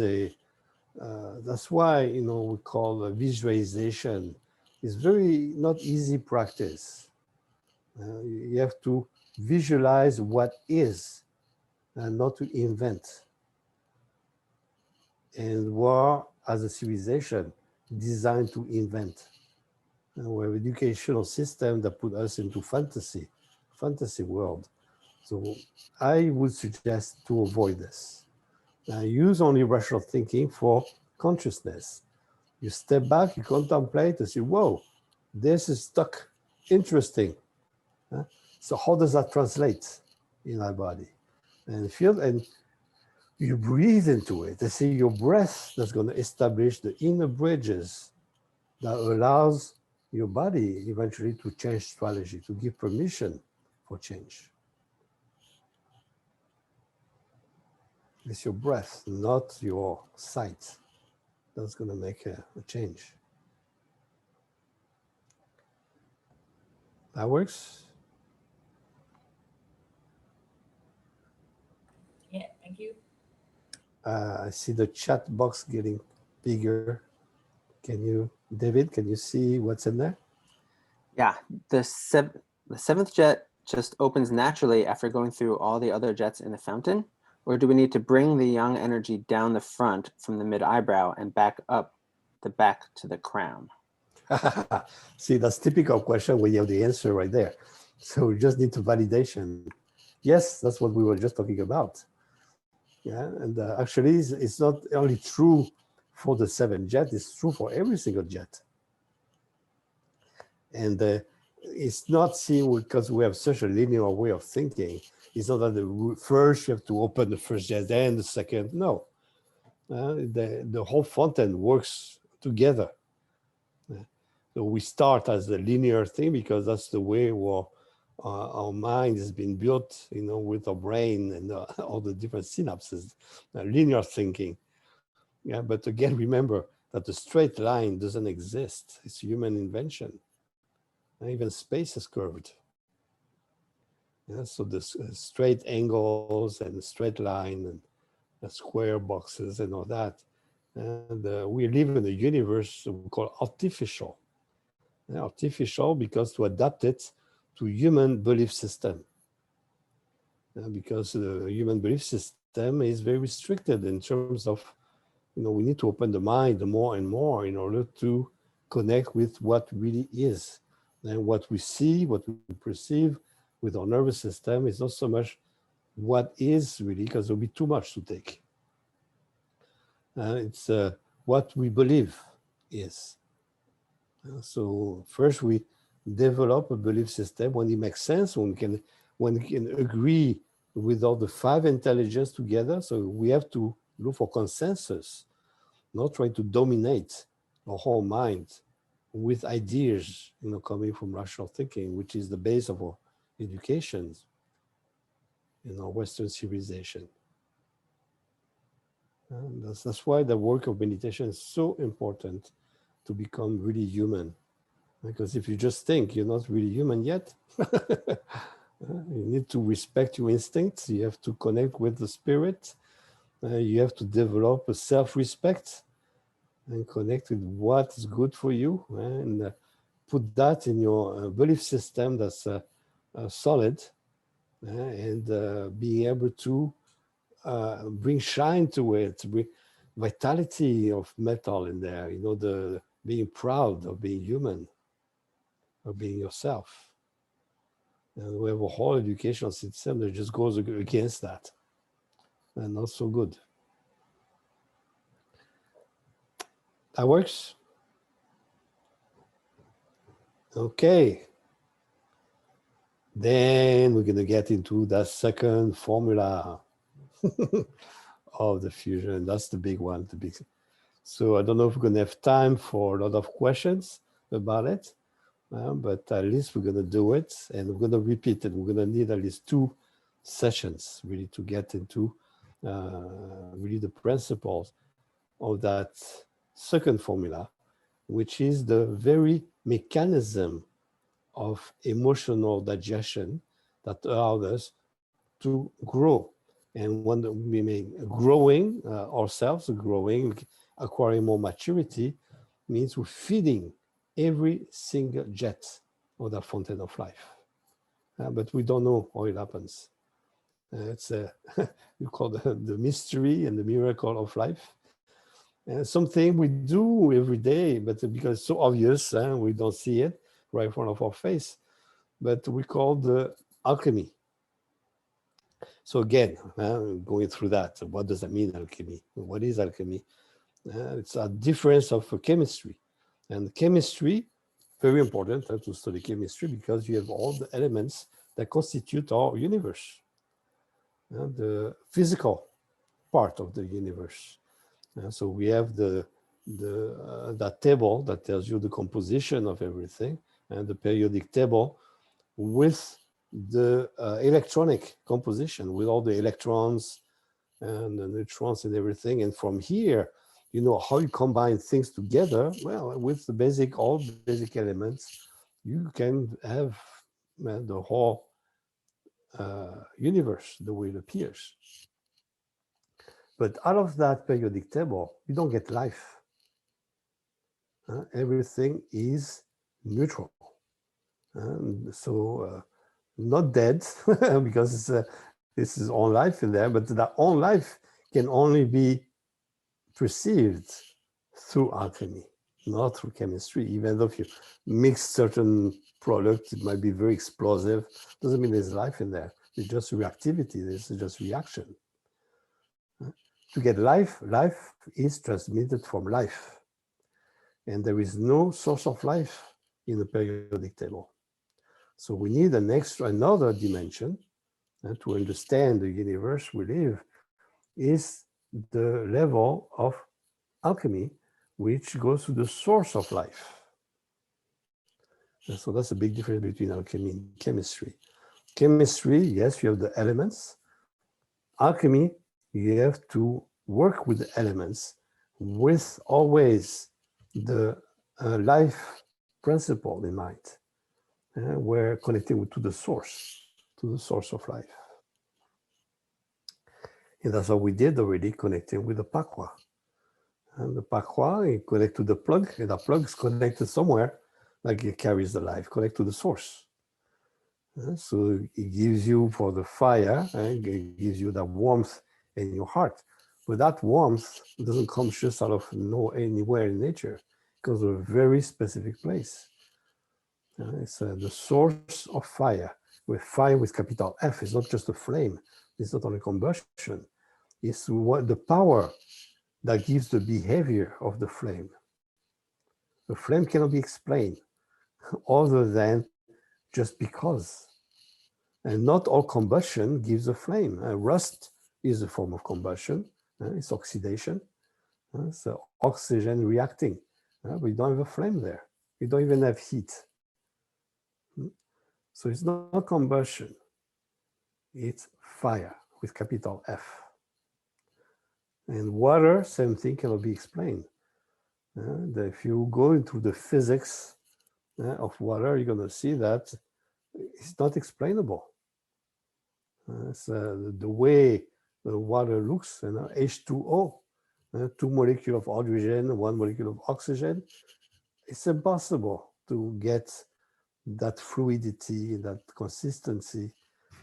that's why, we call visualization is very not easy practice. You have to visualize what is and not to invent. And we're, as a civilization, designed to invent. And we have an educational system that put us into fantasy world. So I would suggest to avoid this. Use only rational thinking for consciousness. You step back, you contemplate, and say, whoa, this is stuck, interesting. So how does that translate in our body? And you breathe into it. And see your breath that's going to establish the inner bridges that allows your body eventually to change strategy, to give permission for change. It's your breath, not your sight, that's going to make a change. That works? Yeah, thank you. I see the chat box getting bigger. David, can you see what's in there? Yeah, the seventh jet just opens naturally after going through all the other jets in the fountain? Or do we need to bring the yang energy down the front from the mid-eyebrow and back up the back to the crown? See, that's typical question where you have the answer right there. So we just need to validation. Yes, that's what we were just talking about. Yeah, and actually it's not only true for the 7 jet, it's true for every single jet. And it's not seen because we have such a linear way of thinking. It's not that first you have to open the first jet, then the second. No, the whole fountain works together. So we start as a linear thing because that's the way our mind has been built, you know, with our brain and all the different synapses, linear thinking. Yeah, but again, remember that the straight line doesn't exist. It's human invention. Even space is curved. Yeah, so the straight angles and the straight line and the square boxes and all that. And we live in a universe we call artificial. Yeah, artificial because to adapt it to human belief system. Because the human belief system is very restricted in terms of, you know, we need to open the mind more and more in order to connect with what really is. And what we see, what we perceive with our nervous system is not so much what is really, because it will be too much to take. It's what we believe is. So first we develop a belief system when it makes sense, when we can agree with all the 5 intelligence together. So we have to look for consensus, not trying to dominate our whole mind with ideas, you know, coming from rational thinking, which is the base of our education, you know, Western civilization. And that's why the work of meditation is so important to become really human. Because if you just think you're not really human yet, you need to respect your instincts. You have to connect with the spirit. You have to develop a self-respect and connect with what is good for you, and put that in your belief system that's solid, and being able to bring shine to it, bring vitality of metal in there, you know, the being proud of being human, of being yourself. And we have a whole educational system that just goes against that, and not so good. That works? Okay. Then we're going to get into that second formula of the fusion. That's the big one. So I don't know if we're going to have time for a lot of questions about it, but at least we're going to do it, and we're going to repeat it. We're going to need at least 2 sessions really to get into really the principles of that second formula, which is the very mechanism of emotional digestion that allows us to grow. And when we make growing ourselves, growing, acquiring more maturity, means we're feeding every single jet of the fountain of life. But we don't know how it happens. It's we call the mystery and the miracle of life. Something we do every day, but because it's so obvious, we don't see it right in front of our face. But we call the alchemy. So again, going through that, what does that mean, alchemy? What is alchemy? It's a difference of chemistry. And chemistry, very important to study chemistry because you have all the elements that constitute our universe. The physical part of the universe. So we have that table that tells you the composition of everything, and the periodic table with the electronic composition, with all the electrons and the neutrons and everything. And from here, you know how you combine things together. Well, with all the basic elements, you can have the whole universe the way it appears. But out of that periodic table, you don't get life. Everything is neutral. So not dead because this is own life in there, but that own life can only be perceived through alchemy, not through chemistry. Even though if you mix certain products, it might be very explosive. Doesn't mean there's life in there. It's just reactivity. This is just reaction. To get life, life is transmitted from life. And there is no source of life in the periodic table. So we need another dimension to understand the universe we live is the level of alchemy, which goes to the source of life. And so that's a big difference between alchemy and chemistry. Chemistry, yes, you have the elements. Alchemy, you have to work with the elements with always the life principle in mind. We're connecting to the source of life. And that's what we did already, connecting with the Pakua. And the Pakua, you connect to the plug, and the plug is connected somewhere, like it carries the life, connect to the source. So it gives you, for the fire, it gives you that warmth in your heart. But that warmth doesn't come just out of anywhere in nature. It comes from a very specific place. It's the source of fire with capital F. It's not just a flame. It's not only combustion. It's what the power that gives the behavior of the flame. The flame cannot be explained other than just because. And not all combustion gives a flame. Rust is a form of combustion. It's oxidation. So oxygen reacting. But you don't have a flame there. You don't even have heat. So it's not combustion. It's fire with capital F. And water, same thing, cannot be explained. If you go into the physics of water, you're going to see that it's not explainable. It's the way the water looks, H2O, 2 molecules of hydrogen, 1 molecule of oxygen. It's impossible to get that fluidity, that consistency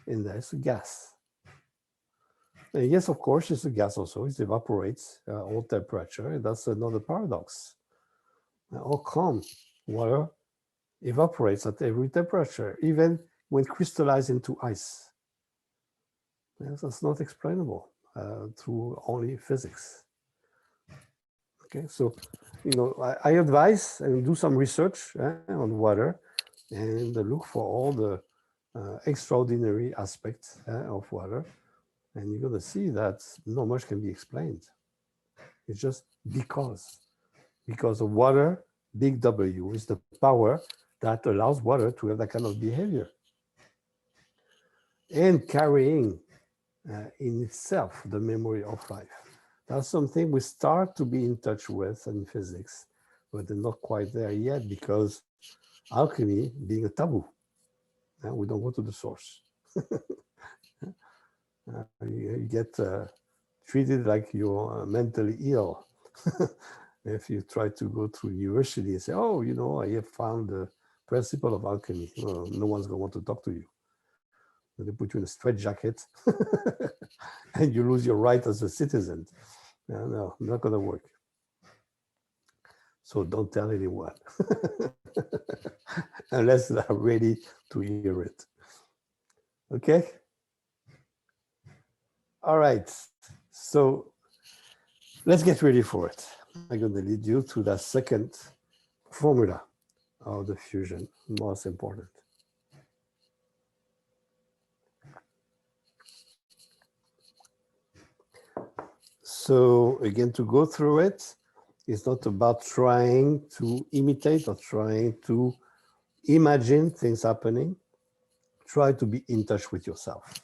in there. It's a gas. And yes, of course, it's a gas also. It evaporates at all temperature, and that's another paradox. How come water evaporates at every temperature, even when crystallized into ice? Yes, that's not explainable through only physics. Okay, so I advise and do some research on water and look for all the extraordinary aspects of water, and you're going to see that not much can be explained. It's just because of water, big W, is the power that allows water to have that kind of behavior. And carrying in itself the memory of life. That's something we start to be in touch with in physics, but they're not quite there yet because alchemy being a taboo. We don't go to the source. You get treated like you're mentally ill. If you try to go to university and say, oh, I have found the principle of alchemy. Well, no one's going to want to talk to you. They put you in a straitjacket and you lose your right as a citizen. No, not going to work. So don't tell anyone unless they're ready to hear it. Okay? All right. So let's get ready for it. I'm going to lead you to the second formula of the fusion, most important. So again, to go through it, it's not about trying to imitate or trying to imagine things happening. Try to be in touch with yourself,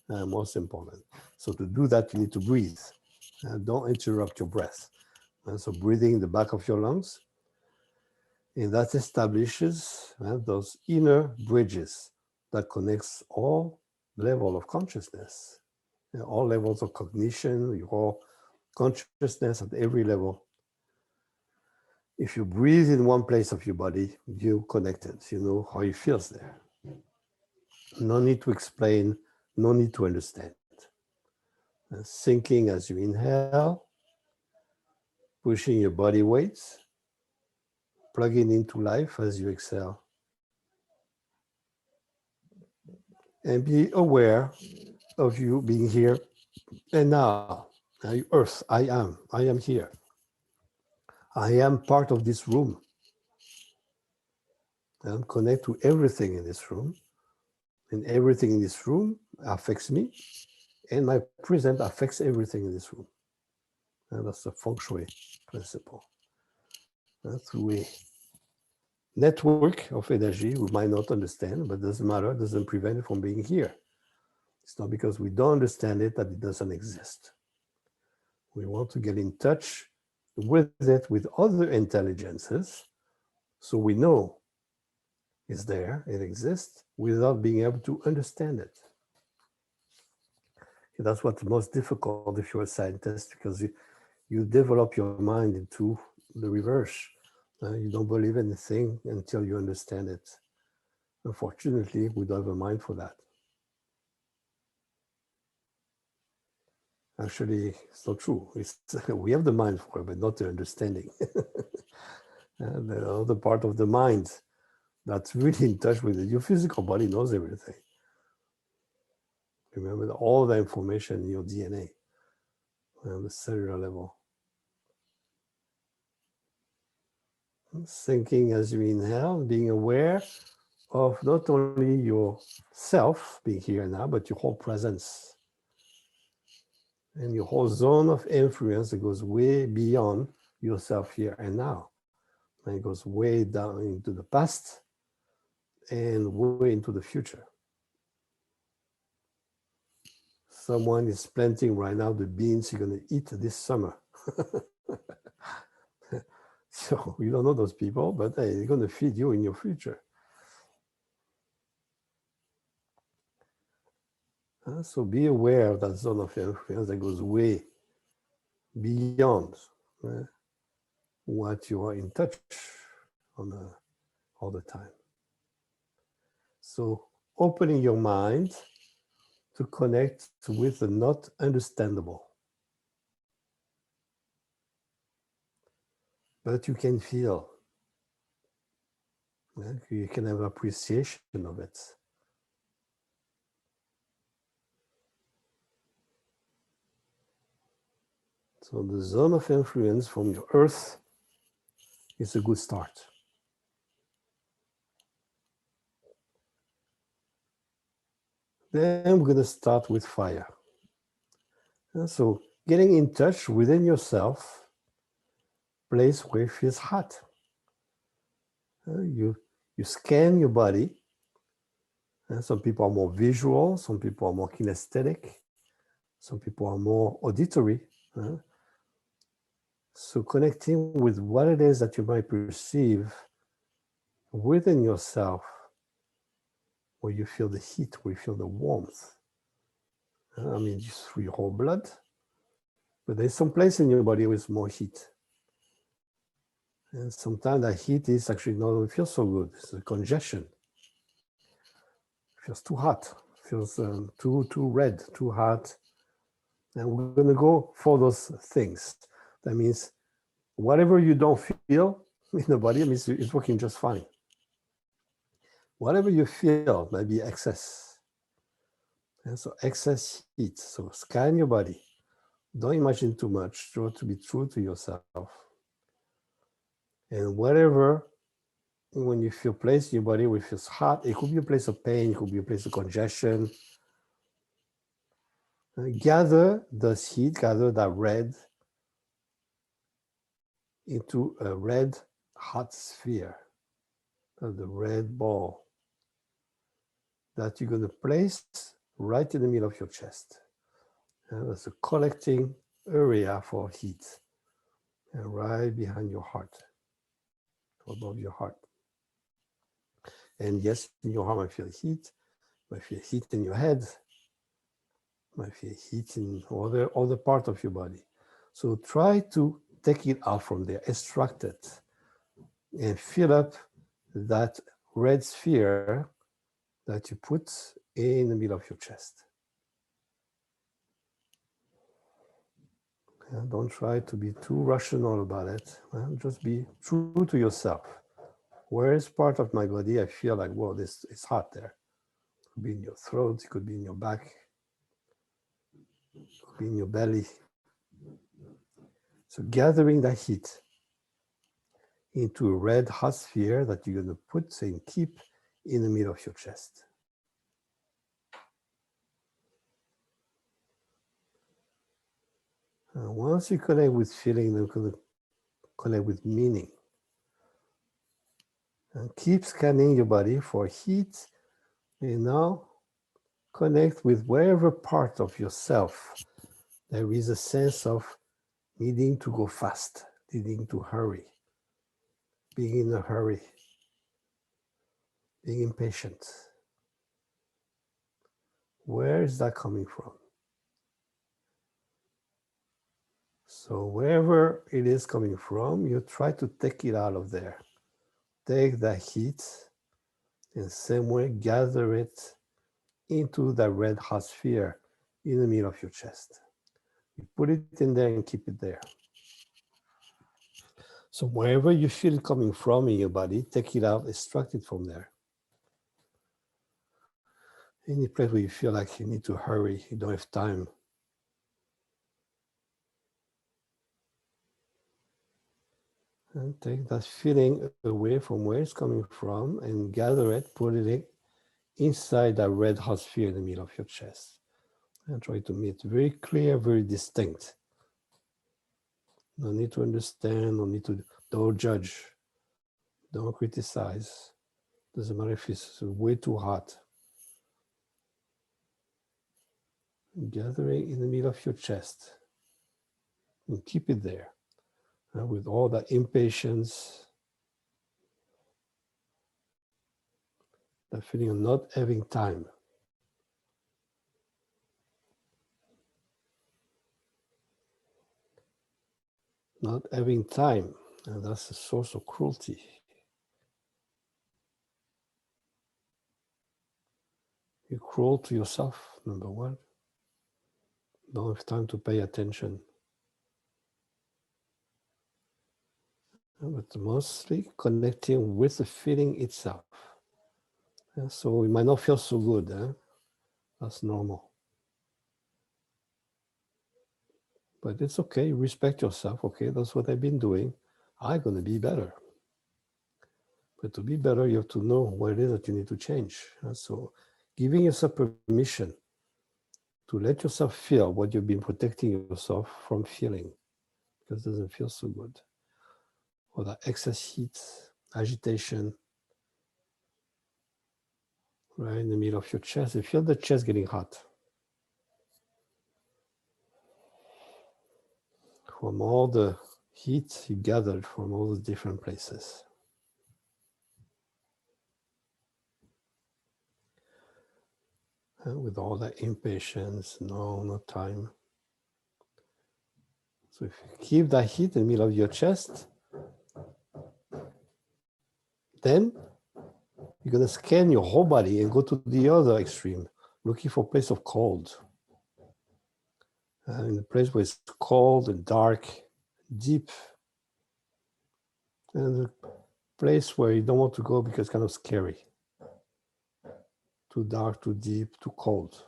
most important. So to do that, you need to breathe. Don't interrupt your breath. So breathing in the back of your lungs, and that establishes those inner bridges that connects all levels of consciousness, all levels of cognition, your consciousness at every level. If you breathe in one place of your body, you're connected. You know how it feels there. No need to explain, no need to understand. Sinking as you inhale, pushing your body weight, plugging into life as you exhale. And be aware of you being here and now. Now, Earth, I am here. I am part of this room. I'm connected to everything in this room, and everything in this room affects me, and my present affects everything in this room. And that's the feng shui principle. Through a network of energy we might not understand, but doesn't matter, doesn't prevent it from being here. It's not because we don't understand it that it doesn't exist. We want to get in touch with it, with other intelligences, so we know it's there, it exists, without being able to understand it. That's what's most difficult if you're a scientist, because you develop your mind into the reverse. You don't believe anything until you understand it. Unfortunately, we don't have a mind for that. Actually, it's not true. We have the mind for it, but not the understanding. And the other part of the mind that's really in touch with it. Your physical body knows everything. Remember all the information in your DNA on the cellular level. Thinking as you inhale, being aware of not only yourself being here now, but your whole presence. And your whole zone of influence that goes way beyond yourself here and now. And it goes way down into the past and way into the future. Someone is planting right now the beans you're going to eat this summer. So you don't know those people, but hey, they're going to feed you in your future. So be aware of that zone of influence that goes way beyond what you are in touch on all the time. So opening your mind to connect with the not understandable. But you can feel. You can have appreciation of it. So the zone of influence from your earth is a good start. Then we're going to start with fire. So getting in touch within yourself, place where it feels hot. You scan your body. Some people are more visual, some people are more kinesthetic, some people are more auditory. So connecting with what it is that you might perceive within yourself, where you feel the heat, where you feel the warmth. I mean, just through your whole blood, but there's some place in your body with more heat. And sometimes that heat is actually not, it feels so good. It's a congestion. It feels too hot. It feels too red, too hot. And we're going to go for those things. That means whatever you don't feel in the body, means it's working just fine. Whatever you feel might be excess. And so excess heat. So scan your body. Don't imagine too much. Try to be true to yourself. And whatever, when you feel place in your body where it feels hot, it could be a place of pain, it could be a place of congestion. Gather this heat, gather that red into a red hot sphere, the red ball that you're going to place right in the middle of your chest. That's a collecting area for heat, and right behind your heart, above your heart. And yes, in your heart might feel heat, might feel heat in your head, might feel heat in other part of your body. So try to take it out from there, extract it, and fill up that red sphere that you put in the middle of your chest. And don't try to be too rational about it. Just be true to yourself. Where is part of my body I feel like, whoa, this is hot there? It could be in your throat, it could be in your back, it could be in your belly. So gathering that heat into a red hot sphere that you're going to put and keep in the middle of your chest. And once you connect with feeling, then connect with meaning. And keep scanning your body for heat. And now connect with wherever part of yourself there is a sense of needing to go fast, needing to hurry, being in a hurry, being impatient. Where is that coming from? So wherever it is coming from, you try to take it out of there. Take that heat and same way gather it into the red hot sphere in the middle of your chest. You put it in there and keep it there. So wherever you feel it coming from in your body, take it out, extract it from there. Any place where you feel like you need to hurry, you don't have time. And take that feeling away from where it's coming from and gather it, put it inside that red hot sphere in the middle of your chest. And try to make it very clear, very distinct. No need to understand, no need to, don't judge, don't criticize. Doesn't matter if it's way too hot. Gathering in the middle of your chest and keep it there with all that impatience, that feeling of not having time. Not having time, and that's the source of cruelty. You're cruel to yourself, number one. Don't have time to pay attention. But mostly connecting with the feeling itself. So it might not feel so good. That's normal. But it's okay, respect yourself. Okay, that's what I've been doing. I'm going to be better. But to be better, you have to know what it is that you need to change. So giving yourself permission to let yourself feel what you've been protecting yourself from feeling, because it doesn't feel so good. Or that excess heat, agitation, right in the middle of your chest. You feel the chest getting hot. From all the heat you gathered from all the different places. And with all that impatience, no time. So if you keep that heat in the middle of your chest, then you're going to scan your whole body and go to the other extreme, looking for a place of cold. In a place where it's cold and dark, deep. And a place where you don't want to go because it's kind of scary. Too dark, too deep, too cold.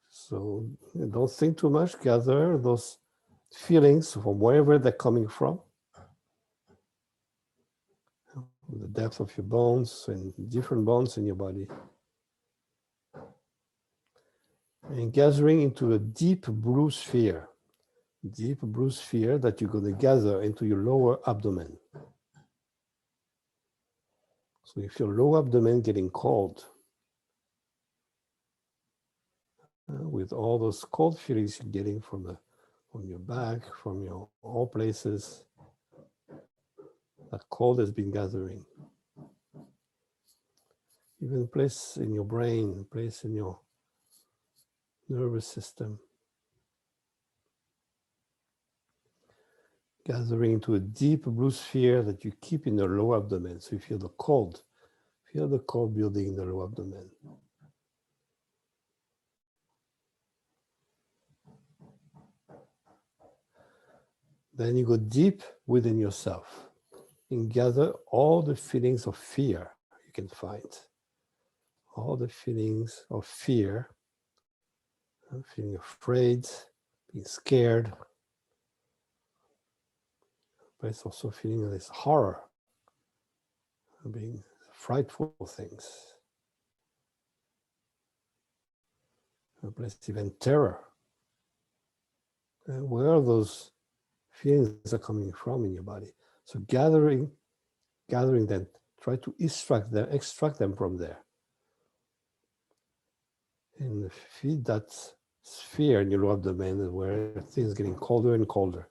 So don't think too much, gather those feelings from wherever they're coming from. The depth of your bones and different bones in your body. And gathering into a deep blue sphere. Deep blue sphere that you're going to gather into your lower abdomen. So if your lower abdomen getting cold, with all those cold feelings you're getting from your back, from your all places, that cold has been gathering. Even a place in your brain, a place in your nervous system. gathering into a deep blue sphere that you keep in the lower abdomen. So you feel the cold building in the lower abdomen. Then you go deep within yourself and gather all the feelings of fear you can find. All the feelings of fear, feeling afraid, being scared, but it's also feeling this horror, being frightful things. Plus even terror. And where those feelings are coming from in your body. So gathering them, try to extract them from there. And feed that sphere in your lower abdomen where things are getting colder and colder.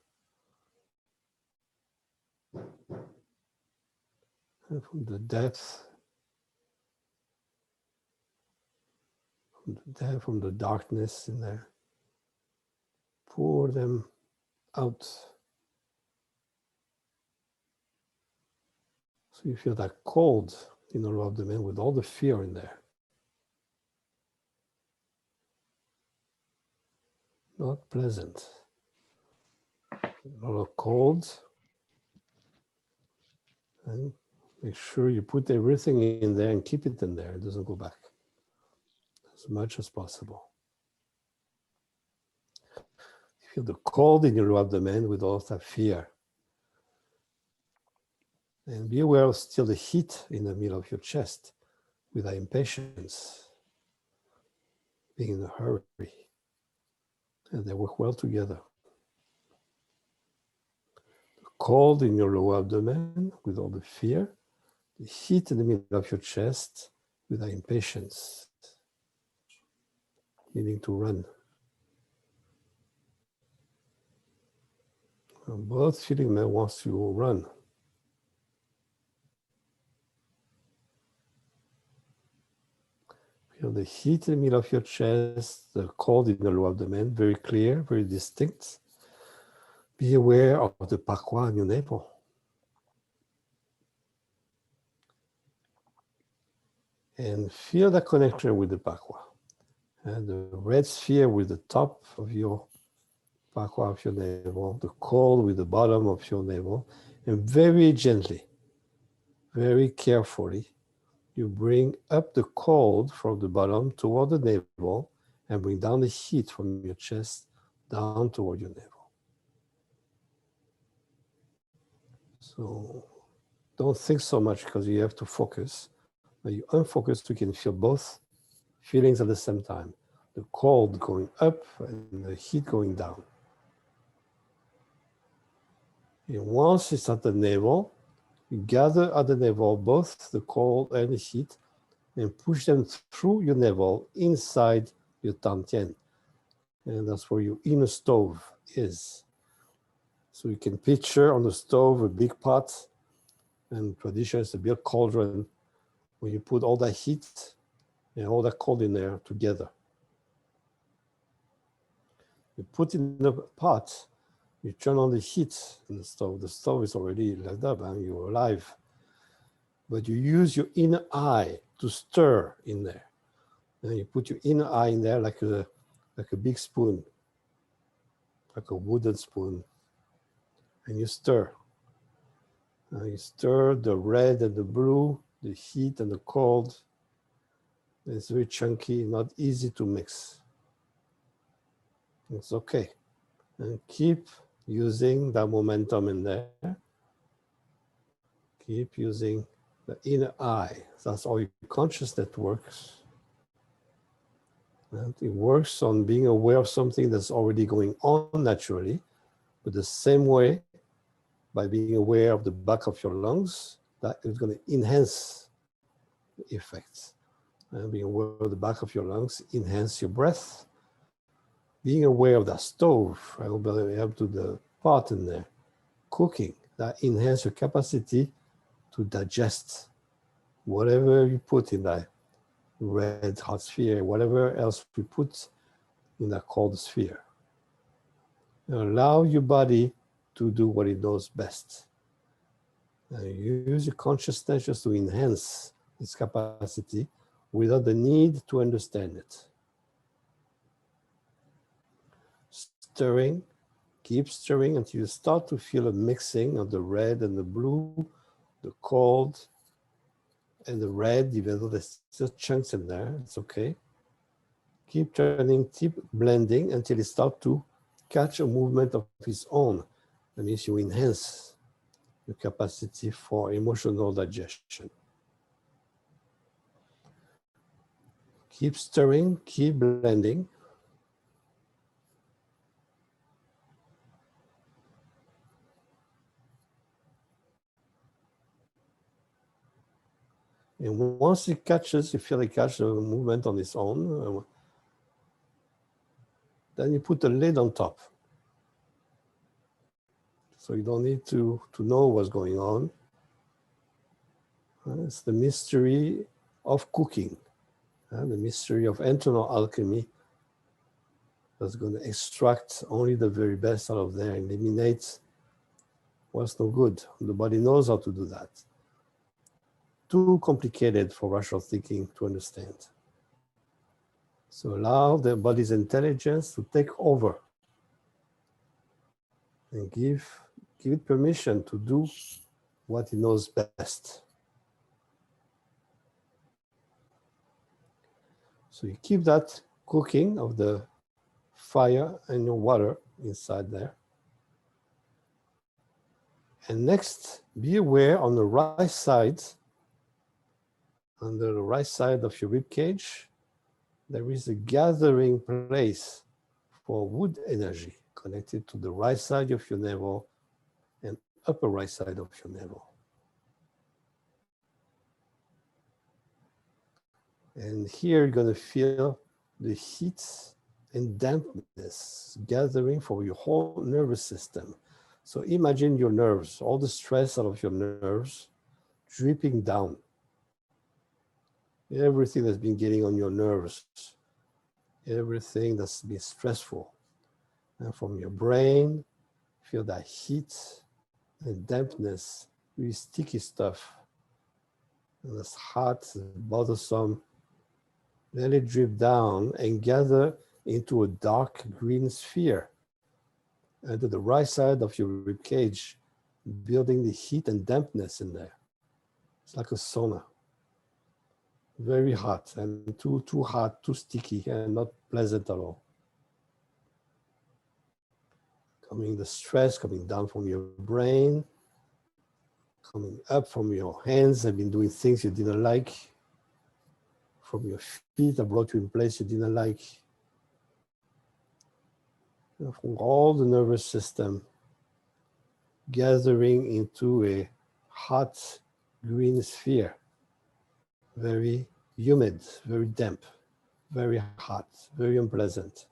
And from the depth, from the darkness in there, pour them out. So you feel that cold in the lower abdomen with all the fear in there. Not pleasant. A lot of cold. And make sure you put everything in there and keep it in there. It doesn't go back as much as possible. You feel the cold in your lower abdomen with all that fear. And be aware of still the heat in the middle of your chest with that impatience, being in a hurry. And they work well together. The cold in your lower abdomen with all the fear, the heat in the middle of your chest with that impatience, needing to run. And both feeling man wants to run. Feel the heat in the middle of your chest, the cold in the lower abdomen, very clear, very distinct. Be aware of the Pakua in your navel. And feel the connection with the Pakua. And the red sphere with the top of your Pakua of your navel, the cold with the bottom of your navel, and very gently, very carefully, you bring up the cold from the bottom toward the navel and bring down the heat from your chest down toward your navel. So don't think so much because you have to focus. When you unfocus, you can feel both feelings at the same time. The cold going up and the heat going down. And once it's at the navel, you gather at the navel both the cold and the heat and push them through your navel inside your Tantien. And that's where your inner stove is. So you can picture on the stove a big pot, and traditionally it's a big cauldron where you put all that heat and all that cold in there together. You put in the pot, you turn on the heat in the stove. The stove is already lit up and you're alive. But you use your inner eye to stir in there. And you put your inner eye in there like a big spoon, like a wooden spoon. And you stir. And you stir the red and the blue, the heat and the cold. It's very chunky, not easy to mix. It's okay. And keep using that momentum in there. Keep using the inner eye. That's how your consciousness works. And it works on being aware of something that's already going on naturally, but the same way, by being aware of the back of your lungs, that is going to enhance the effects. And being aware of the back of your lungs, enhance your breath. Being aware of that stove, I will be up to the pot in there, cooking, that enhance your capacity to digest whatever you put in that red hot sphere, whatever else we put in that cold sphere. And allow your body to do what it knows best. And you use your consciousness just to enhance its capacity without the need to understand it. Stirring, keep stirring until you start to feel a mixing of the red and the blue, the cold and the red, even though there's still chunks in there, it's okay. Keep turning, keep blending until it starts to catch a movement of its own. That means you enhance the capacity for emotional digestion. Keep stirring, keep blending. And once it catches, you feel it catches a movement on its own, then you put a lid on top. So you don't need to know what's going on. It's the mystery of cooking, the mystery of internal alchemy that's going to extract only the very best out of there, eliminate what's no good. The body knows how to do that. Too complicated for rational thinking to understand. So allow the body's intelligence to take over and give it permission to do what it knows best. So you keep that cooking of the fire and your water inside there. And next, be aware on the right side, under the right side of your rib cage, there is a gathering place for wood energy connected to the right side of your navel and upper right side of your navel. And here you're going to feel the heat and dampness gathering for your whole nervous system. So imagine your nerves, all the stress out of your nerves dripping down. Everything that's been getting on your nerves, everything that's been stressful. And from your brain, feel that heat and dampness, really sticky stuff. And that's hot, bothersome. Let it drip down and gather into a dark green sphere under the right side of your rib cage, building the heat and dampness in there. It's like a sauna. Very hot and too hot, too sticky, and not pleasant at all. The stress coming down from your brain, coming up from your hands that have been doing things you didn't like, from your feet that brought you in place you didn't like, from all the nervous system gathering into a hot green sphere, very humid, very damp, very hot, very unpleasant.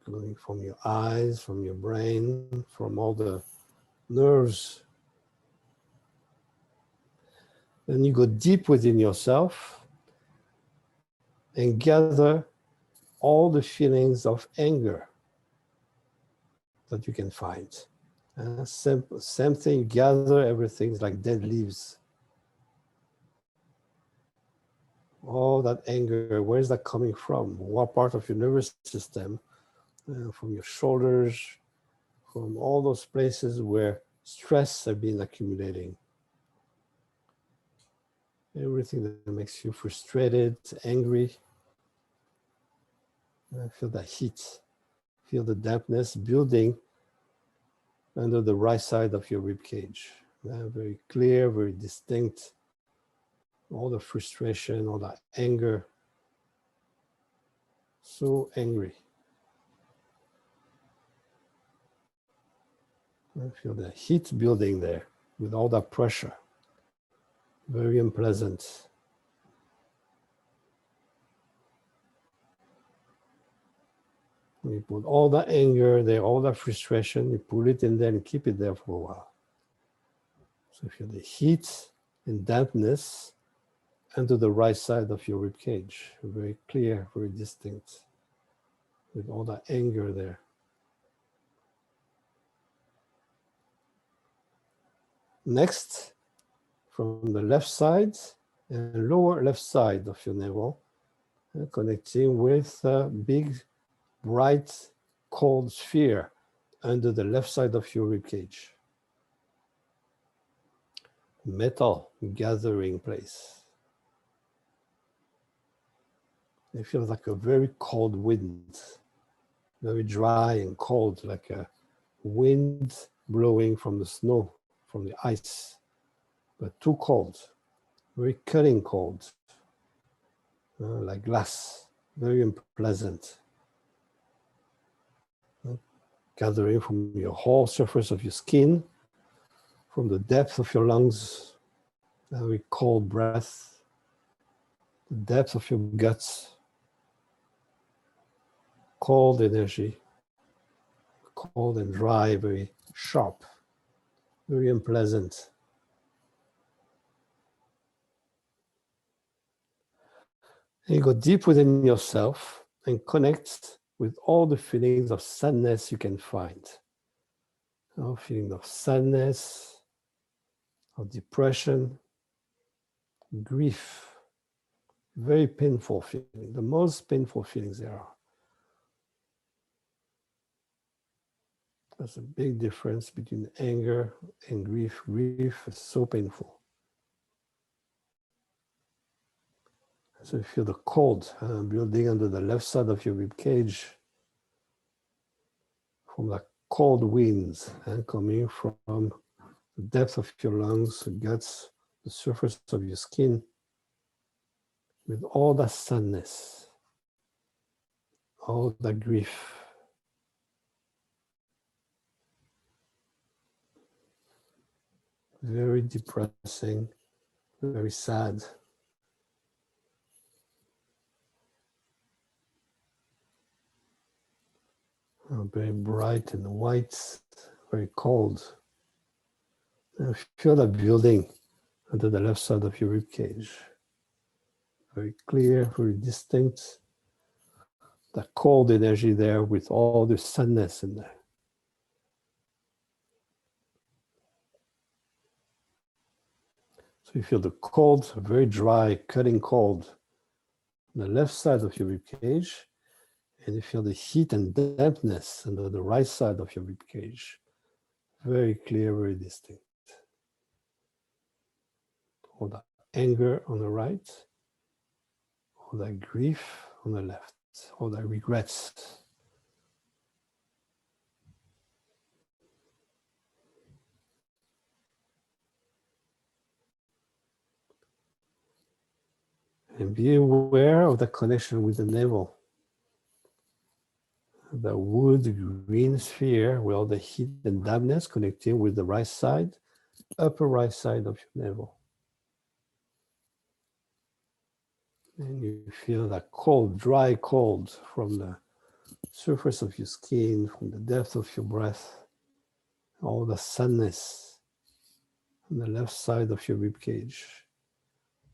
Going from your eyes, from your brain, from all the nerves. Then you go deep within yourself and gather all the feelings of anger that you can find. Same thing, gather everything like dead leaves. All that anger, where is that coming from? What part of your nervous system? From your shoulders, from all those places where stress has been accumulating. Everything that makes you frustrated, angry. Feel that heat, feel the dampness building under the right side of your rib cage. Very clear, very distinct. All the frustration, all that anger. So angry. I feel the heat building there with all that pressure. Very unpleasant. You put all that anger there, all that frustration, you put it in there and keep it there for a while. So you feel the heat and dampness under the right side of your rib cage. Very clear, very distinct. with all that anger there. Next, from the left side and lower left side of your navel, connecting with a big, bright, cold sphere under the left side of your rib cage. Metal gathering place. It feels like a very cold wind, very dry and cold, like a wind blowing from the snow, from the ice, but too cold, very cutting cold, like glass, very unpleasant. Gathering from your whole surface of your skin, from the depth of your lungs, very cold breath, the depth of your guts, cold energy, cold and dry, very sharp, very unpleasant. And you go deep within yourself and connect with all the feelings of sadness you can find. Feeling of sadness, of depression, grief, very painful feeling, the most painful feelings there are. There's a big difference between anger and grief. Grief is so painful. So you feel the cold building under the left side of your rib cage from the cold winds coming from the depth of your lungs, the guts, the surface of your skin, with all that sadness, all that grief. Very depressing, very sad. Very bright and white, very cold. And feel that building under the left side of your rib cage. Very clear, very distinct. That cold energy there with all the sadness in there. So you feel the cold, very dry, cutting cold on the left side of your rib cage. And you feel the heat and dampness under the right side of your rib cage. Very clear, very distinct. All that anger on the right, all that grief on the left, all that regrets. And be aware of the connection with the navel. The wood green sphere with all the heat and dampness connecting with the right side, upper right side of your navel. And you feel that cold, dry cold from the surface of your skin, from the depth of your breath, all the sadness on the left side of your rib cage,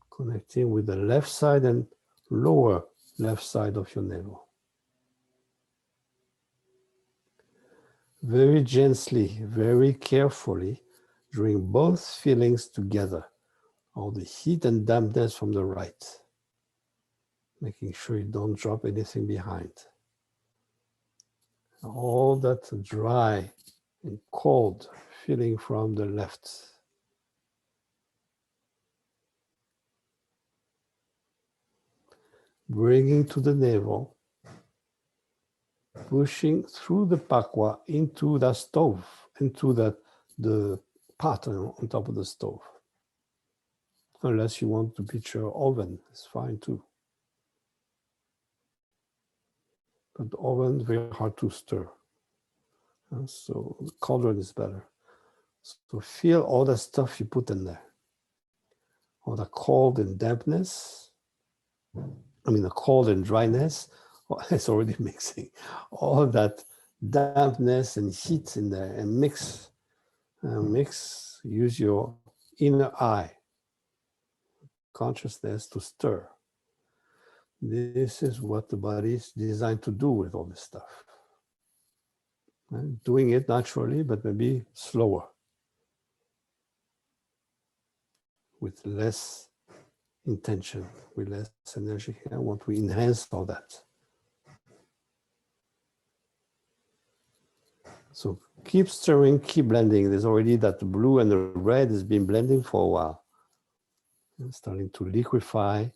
connecting with the left side and lower left side of your navel. Very gently, very carefully, bring both feelings together, all the heat and dampness from the right, making sure you don't drop anything behind. All that dry and cold feeling from the left. Bringing to the navel, pushing through the pakua into the stove, into the pot on top of the stove. Unless you want to picture oven, it's fine too. But the oven is very hard to stir. So the cauldron is better. So feel all the stuff you put in there. All the cold and dampness. The cold and dryness. It's already mixing. All that dampness and heat in there, and mix. Use your inner eye, consciousness to stir. This is what the body is designed to do with all this stuff. And doing it naturally, but maybe slower, with less intention, with less energy. I want to enhance all that. So keep stirring, keep blending. There's already that blue and the red has been blending for a while. It's starting to liquefy,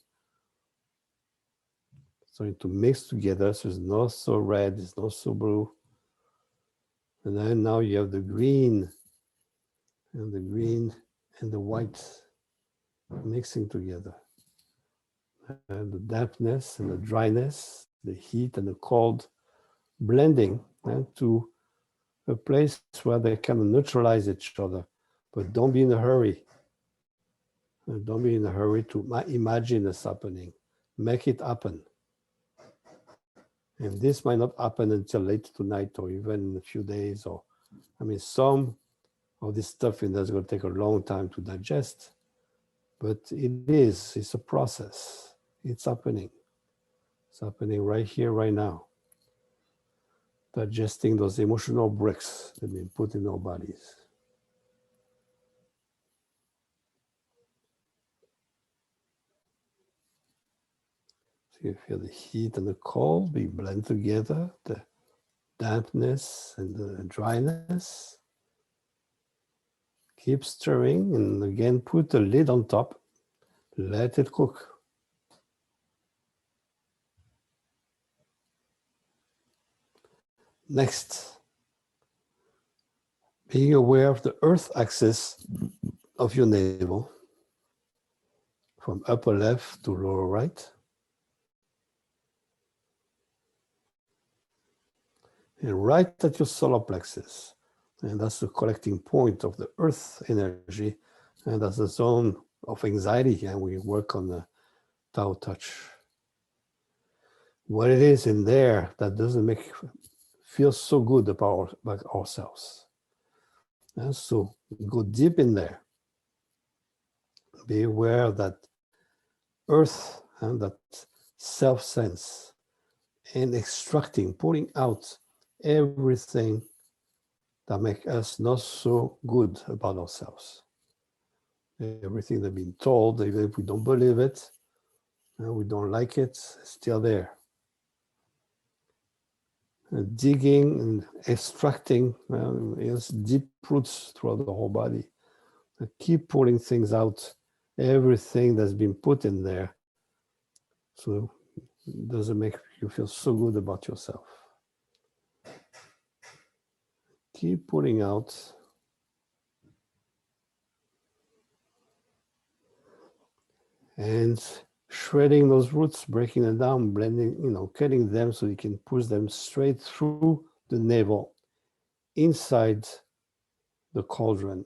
starting to mix together. So it's not so red, it's not so blue. And then now you have the green and the white mixing together. And the dampness and the dryness, the heat and the cold blending to a place where they can neutralize each other. But don't be in a hurry. Don't be in a hurry to imagine this happening. Make it happen. And this might not happen until late tonight or even in a few days. Or, I mean, some of this stuff in there's going to take a long time to digest. But it's a process. It's happening. It's happening right here, right now. Digesting those emotional bricks that have been put in our bodies. So you feel the heat and the cold be blend together, the dampness and the dryness. Keep stirring and again put the lid on top. Let it cook. Next, being aware of the earth axis of your navel from upper left to lower right. And right at your solar plexus. And that's the collecting point of the earth energy. And that's the zone of anxiety. And we work on the Tao touch. What it is in there that doesn't feel so good about ourselves. And so go deep in there. Be aware that earth and that self-sense and extracting, pulling out everything that makes us not so good about ourselves. Everything that's been told, even if we don't believe it, and we don't like it, it's still there. Digging and extracting deep roots throughout the whole body. Keep pulling things out, everything that's been put in there, so it doesn't make you feel so good about yourself. Keep pulling out. And shredding those roots, breaking them down, blending, cutting them so you can push them straight through the navel, inside the cauldron.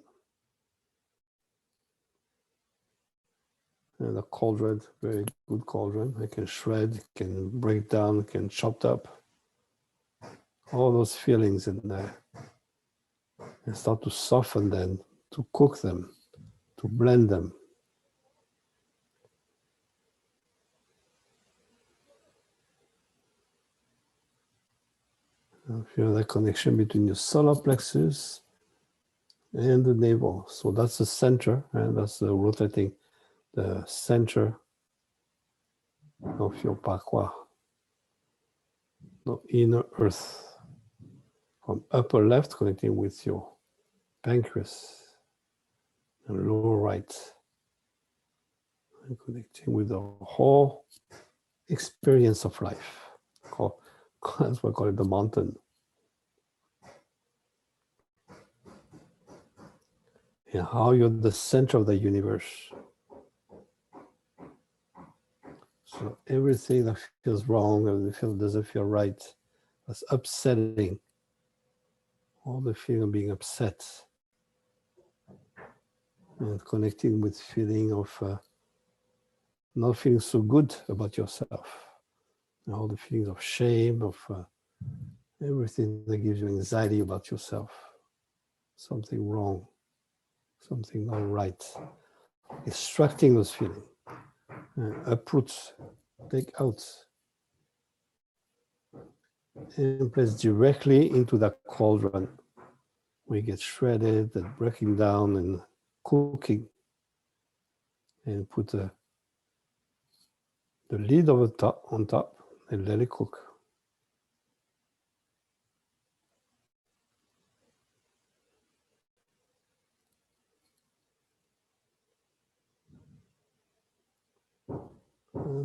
And a cauldron, very good cauldron. I can shred, can break down, can chop up. All those feelings in there. And start to soften them, to cook them, to blend them. Feel that connection between your solar plexus and the navel. So that's the center, and that's the rotating, the center of your Pakua, the inner earth. From upper left, connecting with your pancreas, and lower right, and connecting with the whole experience of life. That's why I call it the mountain. And how you're the center of the universe. So everything that feels wrong, everything doesn't feel right, that's upsetting. All the feeling of being upset. And connecting with feeling of not feeling so good about yourself. And all the feelings of shame, of everything that gives you anxiety about yourself. Something wrong, something not right. Extracting those feelings. Uproot take out and place directly into the cauldron. We get shredded and breaking down and cooking. And put the lid over top, on top and let it cook.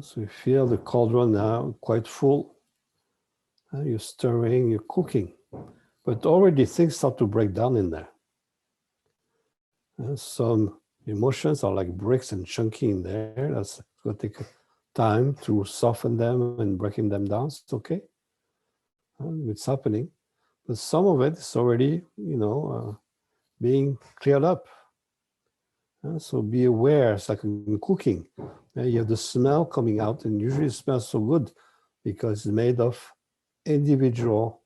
So you feel the cauldron now quite full. You're stirring, you're cooking, but already things start to break down in there. Some emotions are like bricks and chunky in there. That's going to take time to soften them and breaking them down. It's okay. It's happening. But some of it is already, being cleared up. So be aware, it's like in cooking. You have the smell coming out, and usually it smells so good because it's made of individual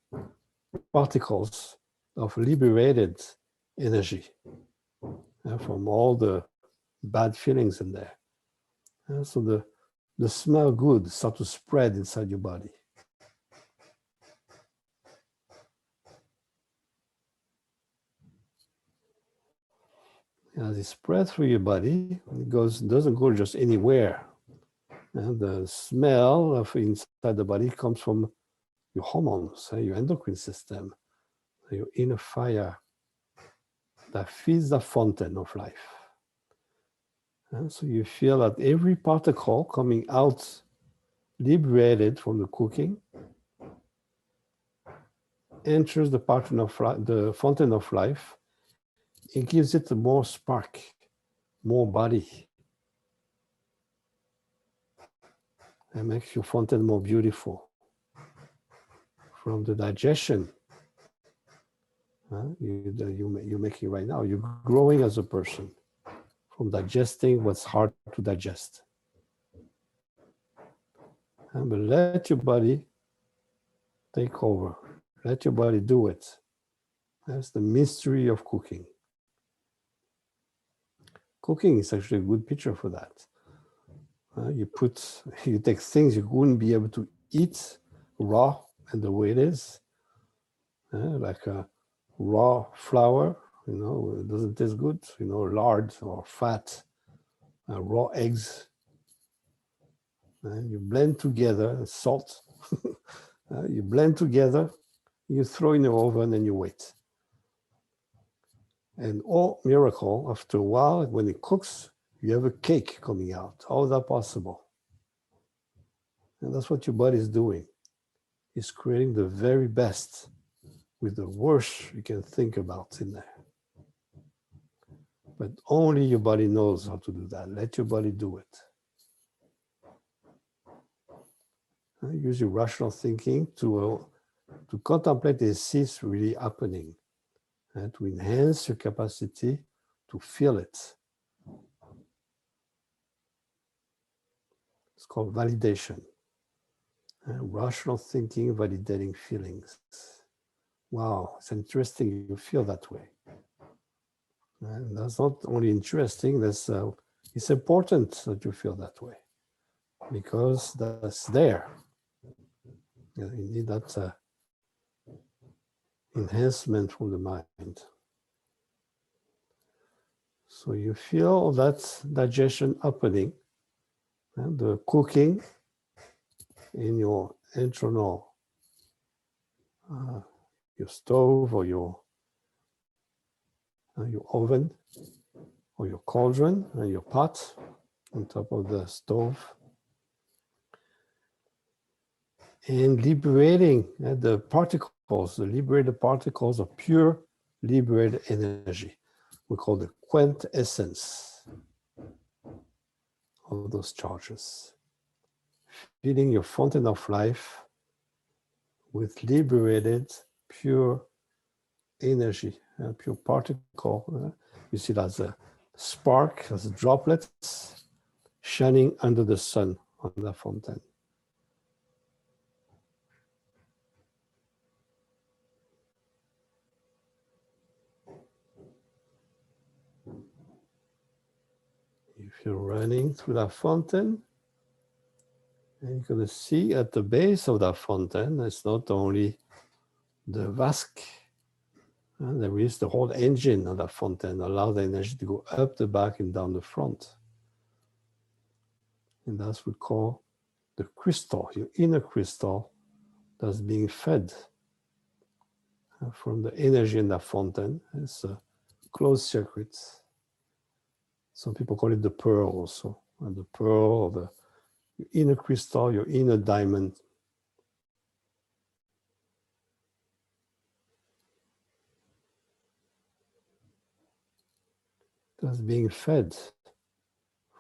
particles of liberated energy from all the bad feelings in there. So the smell good start to spread inside your body. As it spreads through your body, it doesn't go just anywhere. And the smell of inside the body comes from your hormones, your endocrine system, your inner fire that feeds the fountain of life. And so you feel that every particle coming out liberated from the cooking enters the fountain of life. It gives it more spark, more body. It makes your fountain more beautiful. From the digestion you're making right now, you're growing as a person from digesting what's hard to digest. But let your body take over. Let your body do it. That's the mystery of cooking. Cooking is actually a good picture for that. You take things you wouldn't be able to eat raw and the way it is, like a raw flour, it doesn't taste good, lard or fat, raw eggs. You blend together, salt, you blend together, you throw in the oven and you wait. And oh, miracle, after a while, when it cooks, you have a cake coming out. How is that possible? And that's what your body is doing. It's creating the very best with the worst you can think about in there. But only your body knows how to do that. Let your body do it. Use your rational thinking to contemplate and see it's really happening, and to enhance your capacity to feel it. It's called validation. Rational thinking, validating feelings. Wow, it's interesting you feel that way. And that's not only interesting, it's important that you feel that way, because that's there. You need that enhancement from the mind. So you feel that digestion happening, and the cooking in your internal, your stove or your oven or your cauldron and your pot on top of the stove, and liberating the liberated particles of pure liberated energy. We call the quintessence of those charges. Filling your fountain of life with liberated pure energy, pure particle. You see that as a spark, as droplets shining under the sun on the fountain. If you're running through that fountain, And you're going to see at the base of that fountain, it's not only the vasque, there is the whole engine of that fountain, allow the energy to go up the back and down the front. And that's what we call the crystal, your inner crystal that's being fed from the energy in that fountain. It's a closed circuit. Some people call it the pearl also. And the pearl or the inner crystal, your inner diamond. That's being fed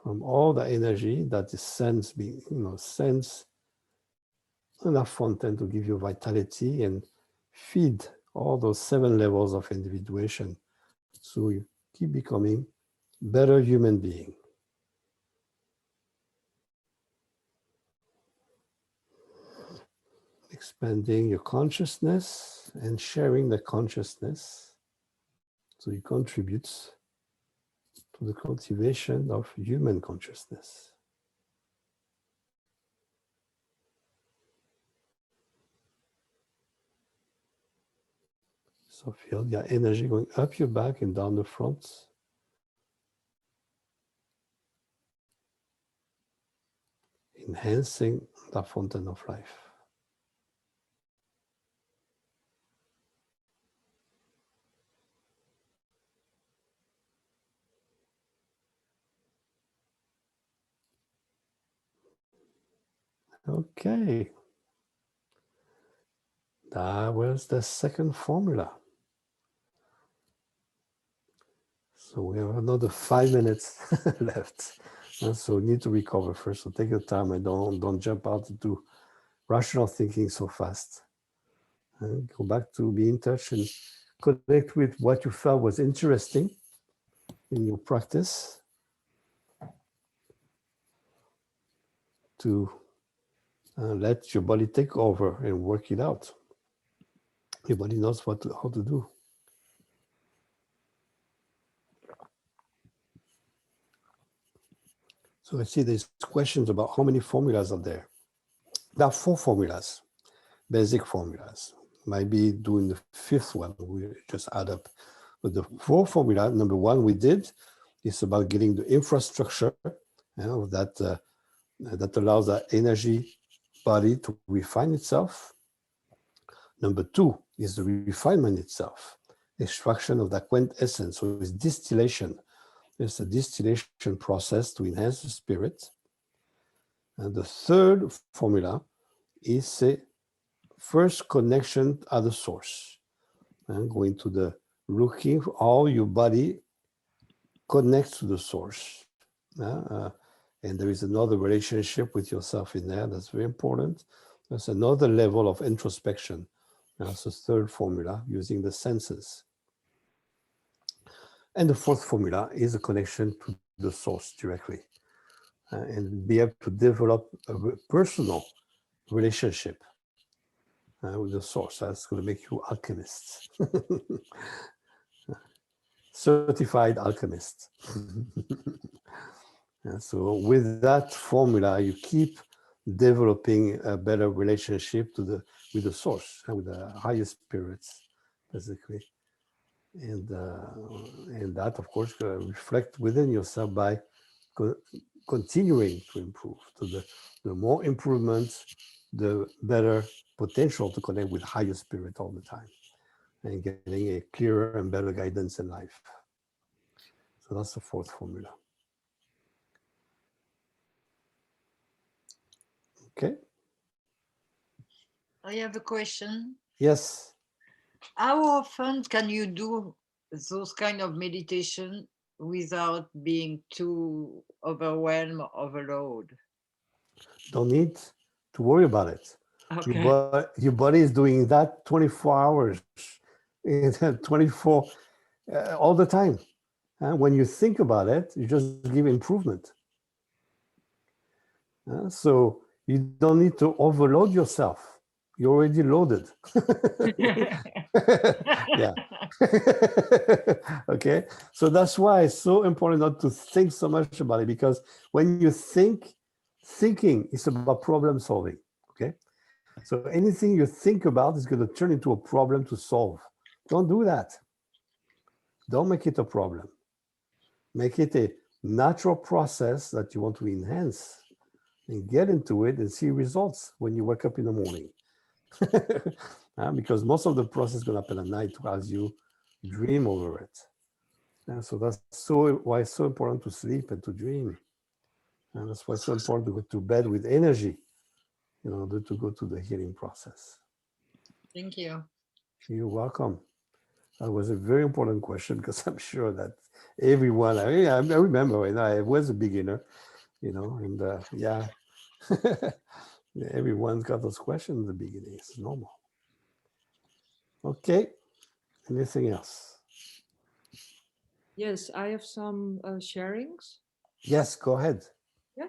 from all the energy that is sensed, sensed in that fountain to give you vitality and feed all those 7 levels of individuation. So you keep becoming better human being. Expanding your consciousness and sharing the consciousness so you contribute to the cultivation of human consciousness. So feel your energy going up your back and down the front. Enhancing the fountain of life. Okay. That was the second formula. So we have another 5 minutes left. So we need to recover first. So take your time and don't jump out into rational thinking so fast. And go back to be in touch and connect with what you felt was interesting in your practice to let your body take over and work it out. Your body knows how to do. So I see there's questions about how many formulas are there. There are 4 formulas, basic formulas. Might be doing the 5th one, we just add up. But the 4 formula, number 1 we did, is about getting the infrastructure that allows that energy body to refine itself. Number 2 is the refinement itself, extraction of that quintessence. So it's distillation. It's a distillation process to enhance the spirit. And the 3rd formula is a first connection at the source. And going to the looking for how your body connects to the source. And there is another relationship with yourself in there that's very important. There's another level of introspection. That's the 3rd formula, using the senses. And the 4th formula is a connection to the source directly. And be able to develop a personal relationship with the source. That's going to make you alchemists. Certified alchemist. So with that formula, you keep developing a better relationship with the source, with the higher spirits, basically. And that, of course, reflect within yourself by continuing to improve. So the more improvements, the better potential to connect with higher spirit all the time and getting a clearer and better guidance in life. So that's the 4th formula. Okay. I have a question. Yes. How often can you do those kind of meditation without being too overwhelmed, overload? Don't need to worry about it. Okay. Your body is doing that 24 hours, 24 all the time. And when you think about it, you just give improvement. So you don't need to overload yourself. You're already loaded. Yeah. Okay. So that's why it's so important not to think so much about it, because when you think, Thinking is about problem solving. Okay. So anything you think about is going to turn into a problem to solve. Don't do that. Don't make it a problem. Make it a natural process that you want to enhance and get into it and see results when you wake up in the morning. Because most of the process is going to happen at night as you dream over it. And so that's why it's so important to sleep and to dream. And that's why it's so important to go to bed with energy in order to go to the healing process. Thank you. You're welcome. That was a very important question because I'm sure that everyone, I remember when I was a beginner, and yeah, everyone's got those questions in the beginning. It's normal. Okay. Anything else? Yes, I have some sharings. Yes, go ahead. Yeah.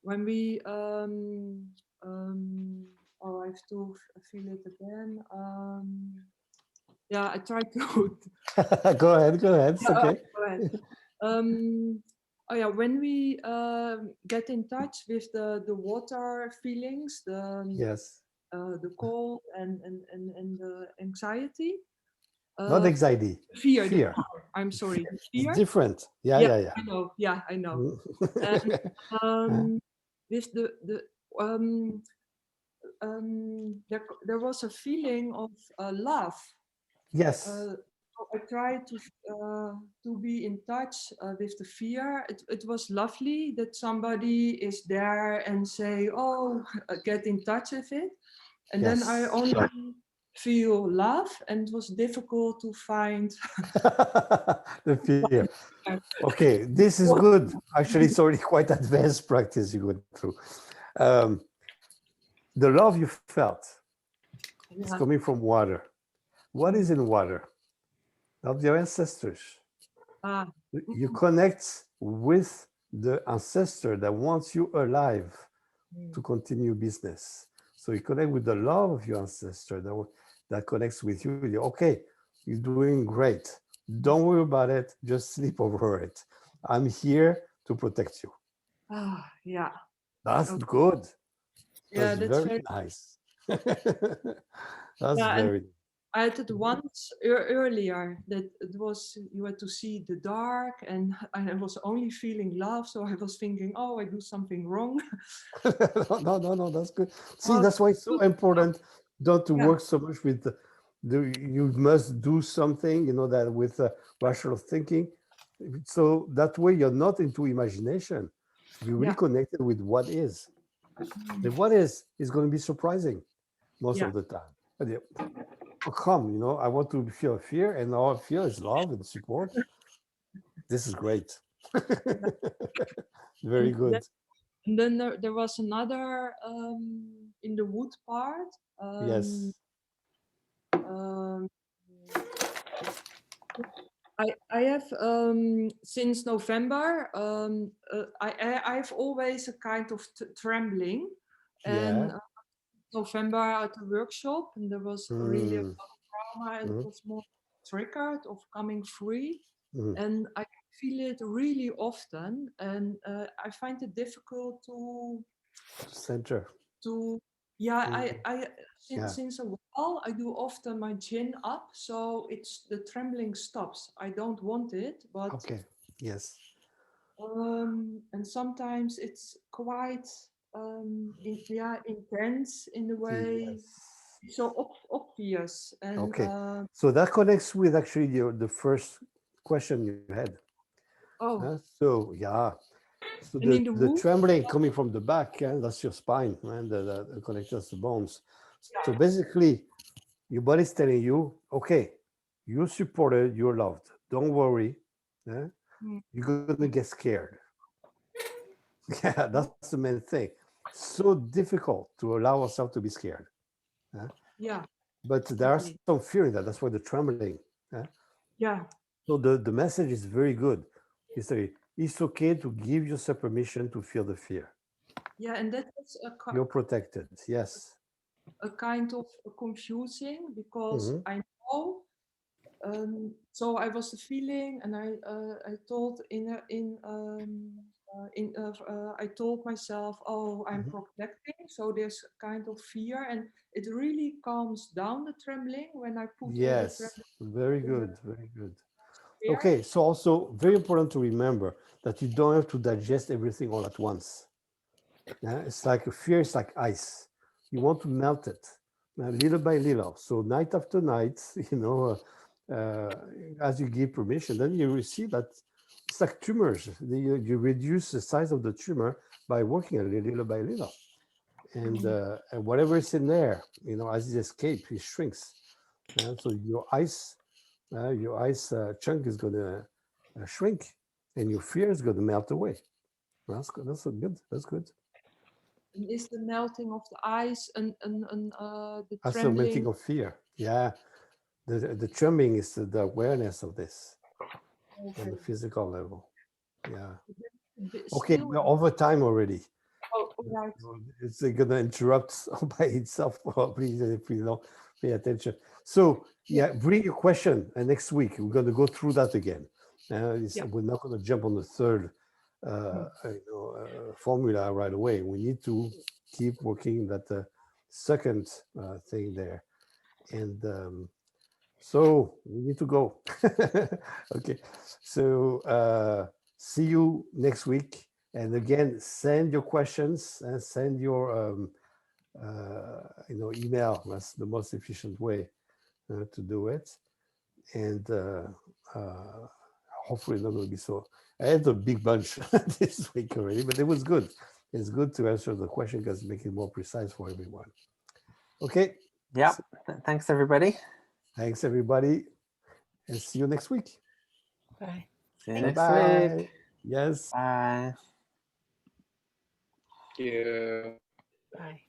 When we I have to feel it again. Yeah, I try to. Go ahead. It's okay. Go ahead. Oh yeah, when we get in touch with the water feelings, Yes. the cold and the anxiety. Not anxiety. Fear. Fear. I'm sorry. It's Fear. different. Yeah. I know. Yeah, I know. Mm. With there was a feeling of love. Yes. So I tried to be in touch with the fear. It was lovely that somebody is there and say, "Oh, get in touch with it," and then I Yes. only feel love, and it was difficult to find The fear. Okay, this is good. Actually, it's already quite advanced practice you go through. The love you felt is coming from water. What is in water? Of your ancestors. You connect with the ancestor that wants you alive to continue business. So you connect with the love of your ancestor that connects with you. Okay, you're doing great. Don't worry about it. Just sleep over it. I'm here to protect you. Yeah. That's Okay. good. Yeah, That's very nice. That's very. I had it once earlier that it was you had to see the dark, and I was only feeling love, so I was thinking, oh, I do something wrong. No, that's good. See, that's why it's so important not to work so much with you must do something, that with rational thinking. So that way you're not into imagination. You're really connected with what is. The what is going to be surprising most of the time. Oh, come, I want to feel fear, and all I feel is love and support. This is great. Very good. And then there was another in the wood part. Yes. I have since November. I've always a kind of trembling, and November at the workshop, and there was really a lot of trauma, and it was more triggered of coming free, and I feel it really often, and I find it difficult to center. Since a while I do often my chin up, so it's the trembling stops. I don't want it, but okay. Yes. And sometimes it's quite intense in a way. Yes. So obvious. And okay. So that connects with actually the first question you had. So So the trembling coming from the back, that's your spine, and that connects to the bones. So basically, your body's telling you, okay, you're supported, you're loved. Don't worry. You're gonna get scared. Yeah, that's the main thing. So difficult to allow ourselves to be scared. But there are some fear in that. That's why the trembling. So the message is very good. It's okay to give yourself permission to feel the fear. Yeah, and that is you're protected. Yes. A kind of confusing because I know. So I was feeling, and I told I told myself, oh, I'm protecting. So there's kind of fear, and it really calms down the trembling when I put all the Yes, trembling very in good, very good. there. Okay, so also very important to remember that you don't have to digest everything all at once. Yeah, it's like a fear is like ice. You want to melt it little by little. So night after night, as you give permission, then you will see that it's like tumors. You reduce the size of the tumor by working little by little. And whatever is in there, as it escapes, it shrinks. So your ice chunk is going to shrink, and your fear is going to melt away. That's good. That's good. That's good. And is the melting of the ice and the That's the trembling? melting of fear. Yeah, the trembling is the awareness of this on the physical level. Yeah. Okay, Still, we're over time already. oh, right. It's going to interrupt by itself probably if we don't pay attention. So yeah, bring your question next week. We're going to go through that again. We're not going to jump on the third formula right away. We need to keep working that second thing there. And so we need to go. Okay, so see you next week. And again, send your questions and send your email. That's the most efficient way to do it. And hopefully not going to be so. I had a big bunch this week already, but it was good. It's good to answer the question because make it more precise for everyone. Okay. Yeah. Thanks, everybody. Thanks, everybody. And see you next week. Bye. See you next Bye-bye. week. Yes. Bye. Thank you. Bye.